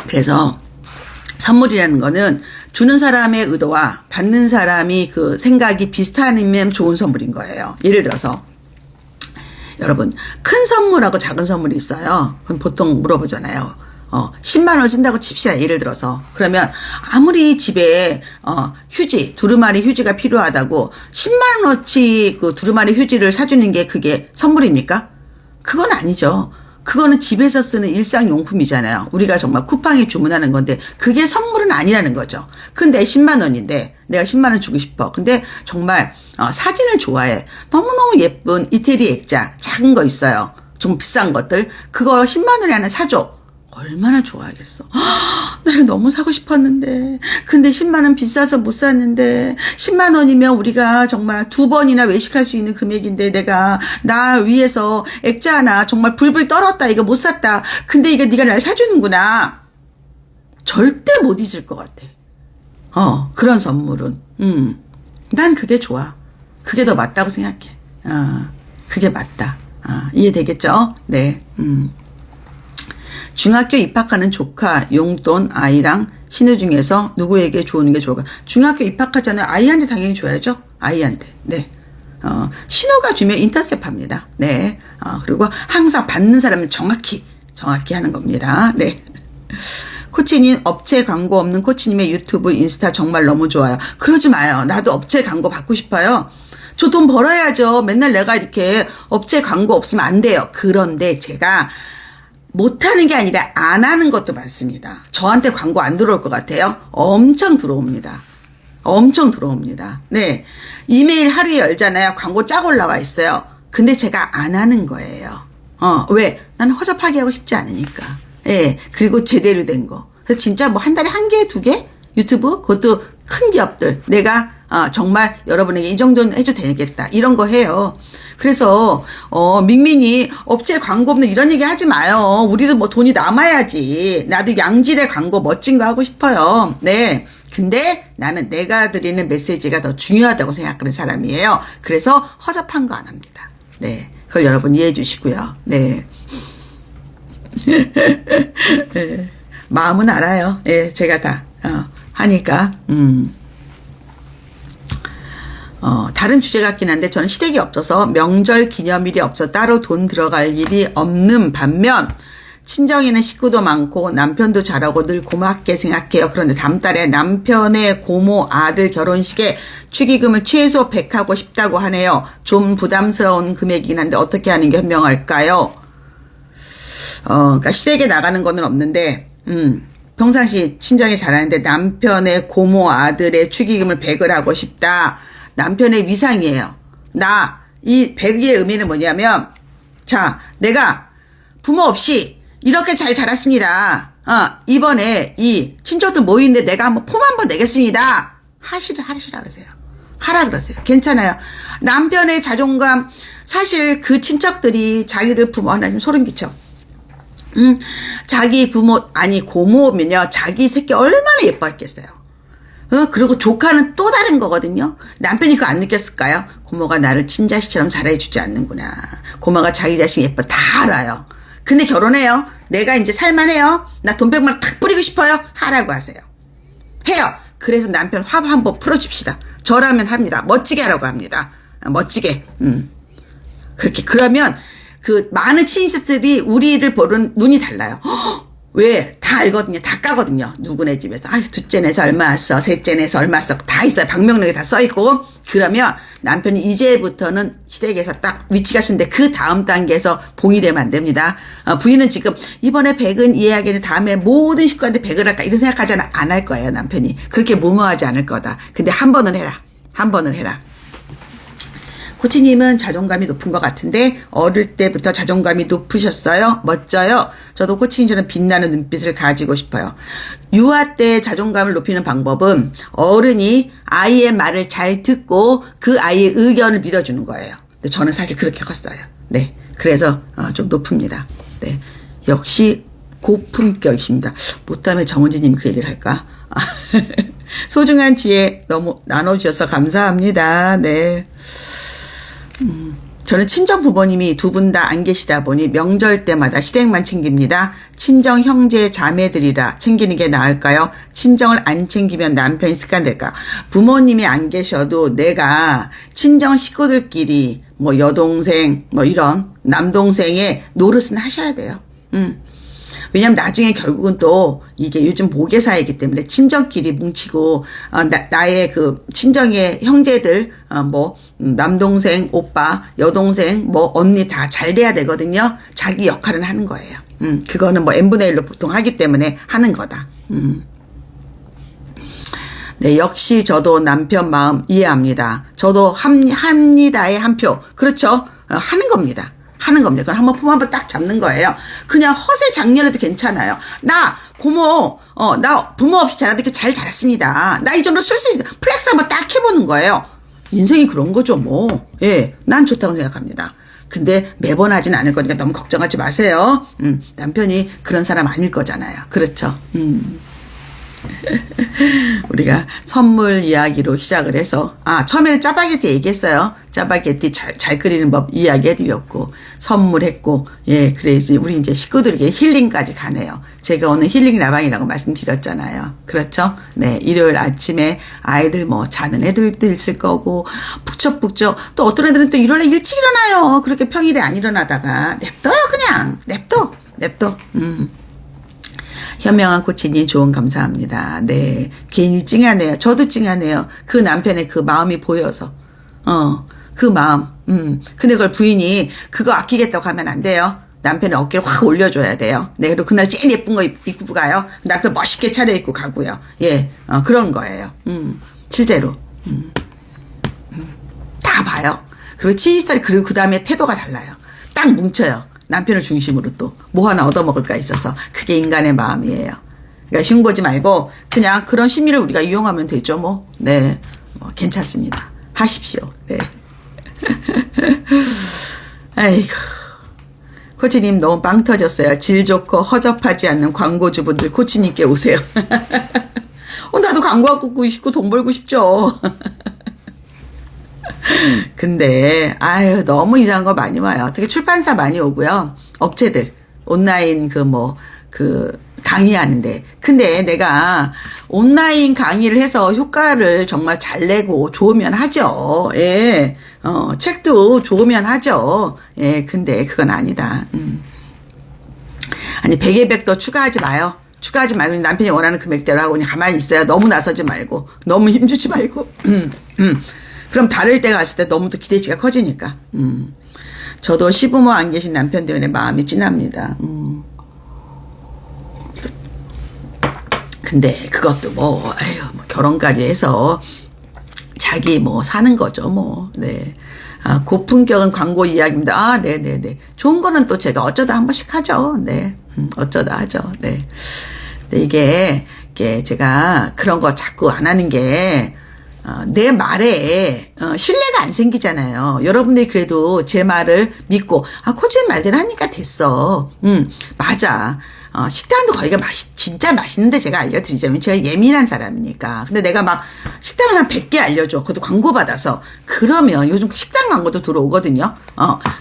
그래서 선물이라는 거는 주는 사람의 의도와 받는 사람이 그 생각이 비슷하면 좋은 선물인 거예요. 예를 들어서 여러분 큰 선물하고 작은 선물이 있어요. 그럼 보통 물어보잖아요. 10만 원 쓴다고 칩시다. 예를 들어서. 그러면 아무리 집에 휴지, 두루마리 휴지가 필요하다고 10만 원어치 그 두루마리 휴지를 사주는 게 그게 선물입니까? 그건 아니죠. 그거는 집에서 쓰는 일상용품이잖아요. 우리가 정말 쿠팡에 주문하는 건데 그게 선물은 아니라는 거죠. 근데 10만 원인데 내가 10만 원 주고 싶어. 근데 정말 사진을 좋아해. 너무너무 예쁜 이태리 액자 작은 거 있어요. 좀 비싼 것들. 그거 10만 원에 하나 사줘. 얼마나 좋아하겠어. 나 너무 사고 싶었는데 근데 10만 원 비싸서 못 샀는데 10만 원이면 우리가 정말 2번이나 외식할 수 있는 금액인데 내가 나 위해서 액자 하나 정말 불불 떨었다. 이거 못 샀다. 근데 이거 네가 날 사주는구나. 절대 못 잊을 것 같아. 그런 선물은 난 그게 좋아. 그게 더 맞다고 생각해. 그게 맞다. 이해되겠죠? 네. 중학교 입학하는 조카 용돈 아이랑 신우 중에서 누구에게 주는 게 좋을까? 중학교 입학하잖아요. 아이한테 당연히 줘야죠. 아이한테. 네. 신우가 주면 인터셉합니다. 네. 그리고 항상 받는 사람은 정확히 하는 겁니다. 네. 코치님 업체 광고 없는 코치님의 유튜브 인스타 정말 너무 좋아요. 그러지 마요. 나도 업체 광고 받고 싶어요. 저 돈 벌어야죠. 맨날 내가 이렇게 업체 광고 없으면 안 돼요. 그런데 제가 못하는 게 아니라 안 하는 것도 많습니다. 저한테 광고 안 들어올 것 같아요? 엄청 들어옵니다. 엄청 들어옵니다. 네. 이메일 하루에 열잖아요. 광고 쫙 올라와 있어요. 근데 제가 안 하는 거예요. 왜? 나는 허접하게 하고 싶지 않으니까. 예. 그리고 제대로 된 거. 그래서 진짜 뭐 한 달에 한 개, 두 개? 유튜브? 그것도 큰 기업들. 내가, 정말 여러분에게 이 정도는 해도 되겠다. 이런 거 해요. 그래서, 밍밍이 업체 광고 없는 이런 얘기 하지 마요. 우리도 뭐 돈이 남아야지. 나도 양질의 광고 멋진 거 하고 싶어요. 네. 근데 나는 내가 드리는 메시지가 더 중요하다고 생각하는 사람이에요. 그래서 허접한 거 안 합니다. 네. 그걸 여러분 이해해 주시고요. 네. 네. 마음은 알아요. 예, 제가 다, 하니까, 다른 주제 같긴 한데 저는 시댁이 없어서 명절 기념일이 없어 따로 돈 들어갈 일이 없는 반면 친정에는 식구도 많고 남편도 잘하고 늘 고맙게 생각해요. 그런데 다음 달에 남편의 고모 아들 결혼식에 축의금을 최소 100 하고 싶다고 하네요. 좀 부담스러운 금액이긴 한데 어떻게 하는 게 현명할까요? 그러니까 시댁에 나가는 거는 없는데 평상시 친정이 잘하는데 남편의 고모 아들의 축의금을 100을 하고 싶다. 남편의 위상이에요. 이 100의 의미는 뭐냐면, 자, 내가 부모 없이 이렇게 잘 자랐습니다. 이번에 이 친척들 모이는데 내가 한번 폼 한번 내겠습니다. 하시라 그러세요. 하라 그러세요. 괜찮아요. 남편의 자존감, 사실 그 친척들이 자기들 부모, 나 지금 소름 끼쳐. 자기 부모, 고모면요, 자기 새끼 얼마나 예뻐했겠어요. 그리고 조카는 또 다른 거거든요. 남편이 그거 안 느꼈을까요? 고모가 나를 친자식처럼 잘해주지 않는구나. 고모가 자기 자식 예뻐 다 알아요. 근데 결혼해요. 내가 이제 살만해요. 나 돈 100만 원 탁 뿌리고 싶어요. 하라고 하세요. 해요. 그래서 남편 화합 한번 풀어줍시다. 저라면 합니다. 멋지게 하라고 합니다. 멋지게. 그렇게. 그러면 그 많은 친인척들이 우리를 보는 눈이 달라요. 왜? 다 알거든요. 다 까거든요. 누구네 집에서. 둘째 내서 얼마 왔어. 셋째 내서 얼마 왔어. 다 있어요. 방명록에 다 써있고. 그러면 남편이 이제부터는 시댁에서 딱 위치가 쓰는데 그 다음 단계에서 봉이 되면 안 됩니다. 부인은 지금 이번에 100은 이해하기는 다음에 모든 식구한테 100을 할까 이런 생각하지는 안 할 거예요. 남편이. 그렇게 무모하지 않을 거다. 근데 한 번은 해라. 한 번은 해라. 코치님은 자존감이 높은 것 같은데 어릴 때부터 자존감이 높으셨어요? 멋져요. 저도 코치님처럼 빛나는 눈빛을 가지고 싶어요. 유아 때 자존감을 높이는 방법은 어른이 아이의 말을 잘 듣고 그 아이의 의견을 믿어주는 거예요. 근데 저는 사실 그렇게 컸어요. 네, 그래서 좀 높습니다. 네, 역시 고품격이십니다. 못하면 정은지님이 그 얘기를 할까? 소중한 지혜 너무 나눠주셔서 감사합니다. 네. 저는 친정 부모님이 두 분 다 안 계시다 보니 명절 때마다 시댁만 챙깁니다. 친정 형제 자매들이라 챙기는 게 나을까요? 친정을 안 챙기면 남편이 습관될까? 부모님이 안 계셔도 내가 친정 식구들끼리 뭐 여동생 뭐 이런 남동생의 노릇은 하셔야 돼요. 왜냐면 나중에 결국은 또 이게 요즘 모계사이기 때문에 친정끼리 뭉치고 나의 그 친정의 형제들 뭐 남동생, 오빠, 여동생, 뭐 언니 다 잘 돼야 되거든요. 자기 역할은 하는 거예요. 그거는 뭐 n분의 1로 보통 하기 때문에 하는 거다. 네, 역시 저도 남편 마음 이해합니다. 저도 합니다의 한 표. 그렇죠. 하는 겁니다. 하는 겁니다. 그럼 한번 폼 한번 딱 잡는 거예요. 그냥 허세 장렬해도 괜찮아요. 나 고모, 나 부모 없이 자라도 이렇게 잘 자랐습니다. 나 이 정도 쓸 수 있어. 플렉스 한번 딱 해보는 거예요. 인생이 그런 거죠, 뭐. 예, 난 좋다고 생각합니다. 근데 매번 하진 않을 거니까 너무 걱정하지 마세요. 남편이 그런 사람 아닐 거잖아요. 그렇죠. 우리가 선물 이야기로 시작을 해서 처음에는 짜파게티 얘기했어요. 짜파게티 잘 끓이는 법 이야기해드렸고 선물했고 그래야지 우리 이제 식구들에게 힐링까지 가네요. 제가 오늘 힐링 라방이라고 말씀드렸잖아요. 그렇죠? 네, 일요일 아침에 아이들 뭐 자는 애들도 있을 거고 북적북적 또 어떤 애들은 또 일요일에 일찍 일어나요. 그렇게 평일에 안 일어나다가 냅둬요. 그냥 냅둬. 현명한 코치님 조언 감사합니다. 네. 괜히 찡하네요. 저도 찡하네요. 그 남편의 그 마음이 보여서. 그 마음. 근데 그걸 부인이 그거 아끼겠다고 하면 안 돼요. 남편의 어깨를 확 올려줘야 돼요. 네. 그리고 그날 제일 예쁜 거 입고 가요. 남편 멋있게 차려입고 가고요. 예. 그런 거예요. 실제로. 다 봐요. 그리고 친인스타일 그리고 그 다음에 태도가 달라요. 딱 뭉쳐요. 남편을 중심으로 또 뭐 하나 얻어먹을까 있어서 그게 인간의 마음이에요. 그러니까 흉보지 말고 그냥 그런 심리를 우리가 이용하면 되죠. 뭐. 네. 뭐 괜찮습니다. 하십시오. 네. 아이고. 코치님 너무 빵 터졌어요. 질 좋고 허접하지 않는 광고주분들 코치님께 오세요. 나도 광고하고 싶고 돈 벌고 싶죠. 근데 아유 너무 이상한 거 많이 와요. 특히 출판사 많이 오고요. 업체들 온라인 강의하는데 근데 내가 온라인 강의를 해서 효과를 정말 잘 내고 좋으면 하죠. 예. 책도 좋으면 하죠. 예. 근데 그건 아니다. 아니 100에 100 더 추가하지 마요. 추가하지 말고 남편이 원하는 금액대로 하고 그냥 가만히 있어요. 너무 나서지 말고 너무 힘주지 말고 그럼 다를 때가 갔을 때 너무 또 기대치가 커지니까 저도 시부모 안 계신 남편 때문에 마음이 찐합니다. 근데 그것도 뭐 결혼까지 해서 자기 뭐 사는 거죠 뭐. 네. 고품격은 광고 이야기입니다. 네네네. 좋은 거는 또 제가 어쩌다 한 번씩 하죠. 네. 어쩌다 하죠. 네. 근데 이게 제가 그런 거 자꾸 안 하는 게, 내 말에, 신뢰가 안 생기잖아요. 여러분들이 그래도 제 말을 믿고, 코치님 말대로 하니까 됐어. 맞아. 식당도 거기가 진짜 맛있는데 제가 알려드리자면 제가 예민한 사람이니까. 근데 내가 막 식당을 한 100개 알려줘. 그것도 광고 받아서. 그러면 요즘 식당 광고도 들어오거든요.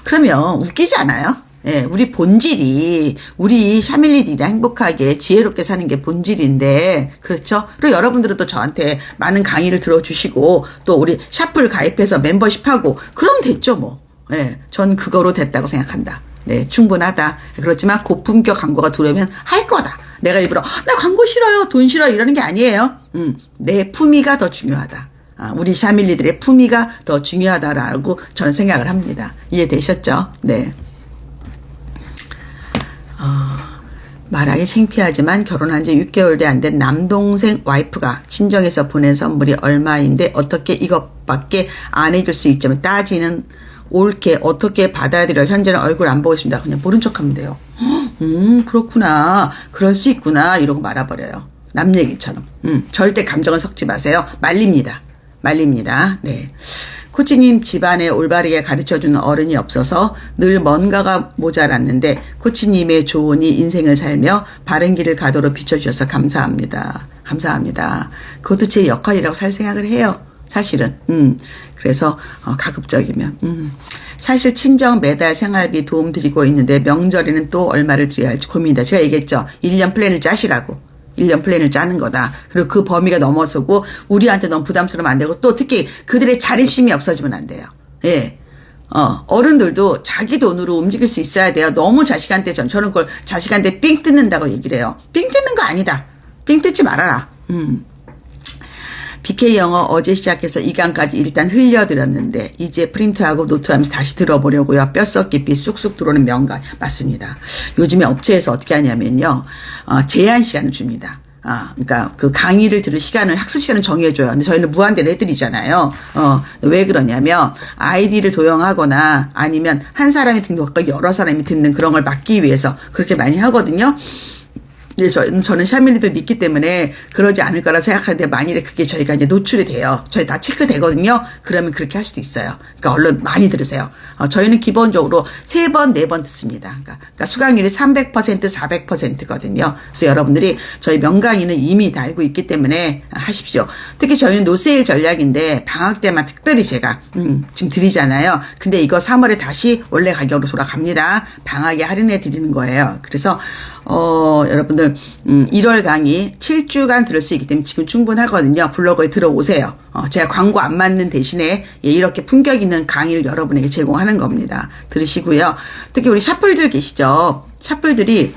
그러면 웃기지 않아요? 예, 우리 본질이, 우리 샤밀리들이랑 행복하게 지혜롭게 사는 게 본질인데, 그렇죠? 그리고 여러분들은 또 저한테 많은 강의를 들어주시고, 또 우리 샤플 가입해서 멤버십 하고, 그럼 됐죠, 뭐. 예, 전 그거로 됐다고 생각한다. 네, 충분하다. 그렇지만 고품격 광고가 들어오면 할 거다. 내가 일부러, 나 광고 싫어요, 돈 싫어요, 이러는 게 아니에요. 내 품위가 더 중요하다. 우리 샤밀리들의 품위가 더 중요하다라고 저는 생각을 합니다. 이해되셨죠? 네. 말하기 창피하지만 결혼한 지 6개월도 안 된 남동생 와이프가 친정에서 보낸 선물이 얼마인데 어떻게 이것밖에 안 해줄 수 있지만 따지는 옳게 어떻게 받아들여 현재는 얼굴 안 보고 있습니다. 그냥 모른 척하면 돼요. 그렇구나. 그럴 수 있구나. 이러고 말아버려요. 남 얘기처럼. 절대 감정을 섞지 마세요. 말립니다. 네. 코치님 집안에 올바르게 가르쳐주는 어른이 없어서 늘 뭔가가 모자랐는데 코치님의 조언이 인생을 살며 바른 길을 가도록 비춰주셔서 감사합니다. 그것도 제 역할이라고 살 생각을 해요. 사실은. 그래서 가급적이면. 사실 친정 매달 생활비 도움 드리고 있는데 명절에는 또 얼마를 드려야 할지 고민이다. 제가 얘기했죠. 1년 플랜을 짜시라고. 1년 플랜을 짜는 거다. 그리고 그 범위가 넘어서고 우리한테 너무 부담스러우면 안 되고 또 특히 그들의 자립심이 없어지면 안 돼요. 예. 어른들도 자기 돈으로 움직일 수 있어야 돼요. 너무 자식한테 저는 그걸 자식한테 삥 뜯는다고 얘기를 해요. 삥 뜯는 거 아니다. 삥 뜯지 말아라. BK 영어 어제 시작해서 2강까지 일단 흘려드렸는데 이제 프린트하고 노트하면서 다시 들어보려고요. 뼛속 깊이 쑥쑥 들어오는 명강. 맞습니다. 요즘에 업체에서 어떻게 하냐면요. 제한 시간을 줍니다. 그러니까 그 강의를 들을 시간을 학습 시간을 정해줘요. 근데 저희는 무한대로 해드리잖아요. 왜 그러냐면 아이디를 도용하거나 아니면 한 사람이 등록하고 여러 사람이 듣는 그런 걸 막기 위해서 그렇게 많이 하거든요. 네, 저는 샤밀리들 믿기 때문에 그러지 않을 거라 생각하는데 만일에 그게 저희가 이제 노출이 돼요. 저희 다 체크되거든요. 그러면 그렇게 할 수도 있어요. 그러니까 얼른 많이 들으세요. 저희는 기본적으로 3번, 4번 듣습니다. 그러니까 수강률이 300%, 400%거든요. 그래서 여러분들이 저희 명강의는 이미 다 알고 있기 때문에 하십시오. 특히 저희는 노세일 전략인데 방학 때만 특별히 제가 지금 드리잖아요. 근데 이거 3월에 다시 원래 가격으로 돌아갑니다. 방학에 할인해 드리는 거예요. 그래서 여러분들 1월 강의 7주간 들을 수 있기 때문에 지금 충분하거든요. 블로그에 들어오세요. 제가 광고 안 맞는 대신에 이렇게 품격 있는 강의를 여러분에게 제공하는 겁니다. 들으시고요. 특히 우리 샤플들 계시죠. 샤플들이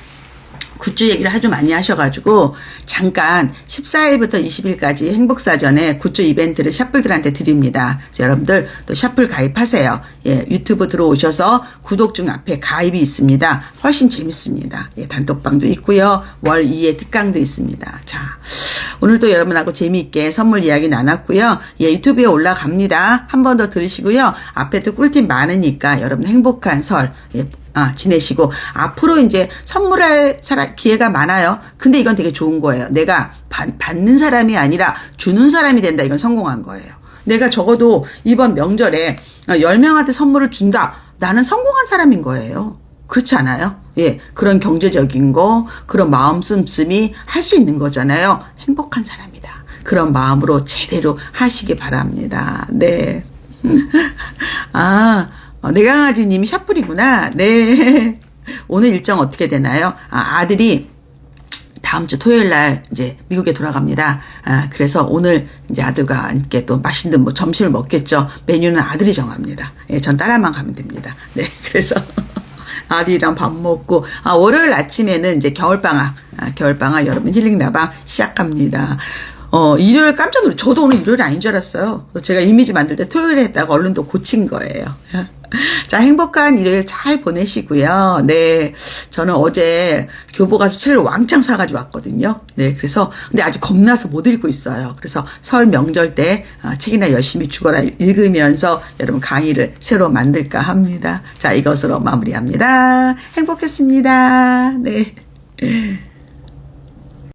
굿즈 얘기를 아주 많이 하셔가지고 잠깐 14일부터 20일까지 행복사전에 굿즈 이벤트를 샤플들한테 드립니다. 여러분들 또 샤플 가입하세요. 예, 유튜브 들어오셔서 구독 중 앞에 가입이 있습니다. 훨씬 재밌습니다. 예, 단톡방도 있고요. 월 2회 특강도 있습니다. 자, 오늘도 여러분하고 재미있게 선물 이야기 나눴고요. 예, 유튜브에 올라갑니다. 한 번 더 들으시고요. 앞에 또 꿀팁 많으니까 여러분 행복한 설, 예, 지내시고 앞으로 이제 선물할 기회가 많아요. 근데 이건 되게 좋은 거예요. 내가 받는 사람이 아니라 주는 사람이 된다. 이건 성공한 거예요. 내가 적어도 이번 명절에 10명한테 선물을 준다. 나는 성공한 사람인 거예요. 그렇지 않아요? 예, 그런 경제적인 거, 그런 마음 씀씀이 할 수 있는 거잖아요. 행복한 사람이다. 그런 마음으로 제대로 하시기 바랍니다. 네. 내 강아지님이 샤프리구나. 네. 오늘 일정 어떻게 되나요? 아들이 다음 주 토요일 날 이제 미국에 돌아갑니다. 그래서 오늘 이제 아들과 함께 또 맛있는 뭐 점심을 먹겠죠. 메뉴는 아들이 정합니다. 예, 전 따라만 가면 됩니다. 네. 그래서 아들이랑 밥 먹고, 월요일 아침에는 이제 겨울방학 여러분 힐링라방 시작합니다. 일요일 깜짝 놀랐어요. 저도 오늘 일요일이 아닌 줄 알았어요. 제가 이미지 만들 때 토요일에 했다가 얼른 또 고친 거예요. 자, 행복한 일요일 잘 보내시고요. 네. 저는 어제 교보 가서 책을 왕창 사가지고 왔거든요. 네. 그래서, 근데 아직 겁나서 못 읽고 있어요. 그래서 설 명절 때 책이나 열심히 죽어라 읽으면서 여러분 강의를 새로 만들까 합니다. 자, 이것으로 마무리합니다. 행복했습니다. 네.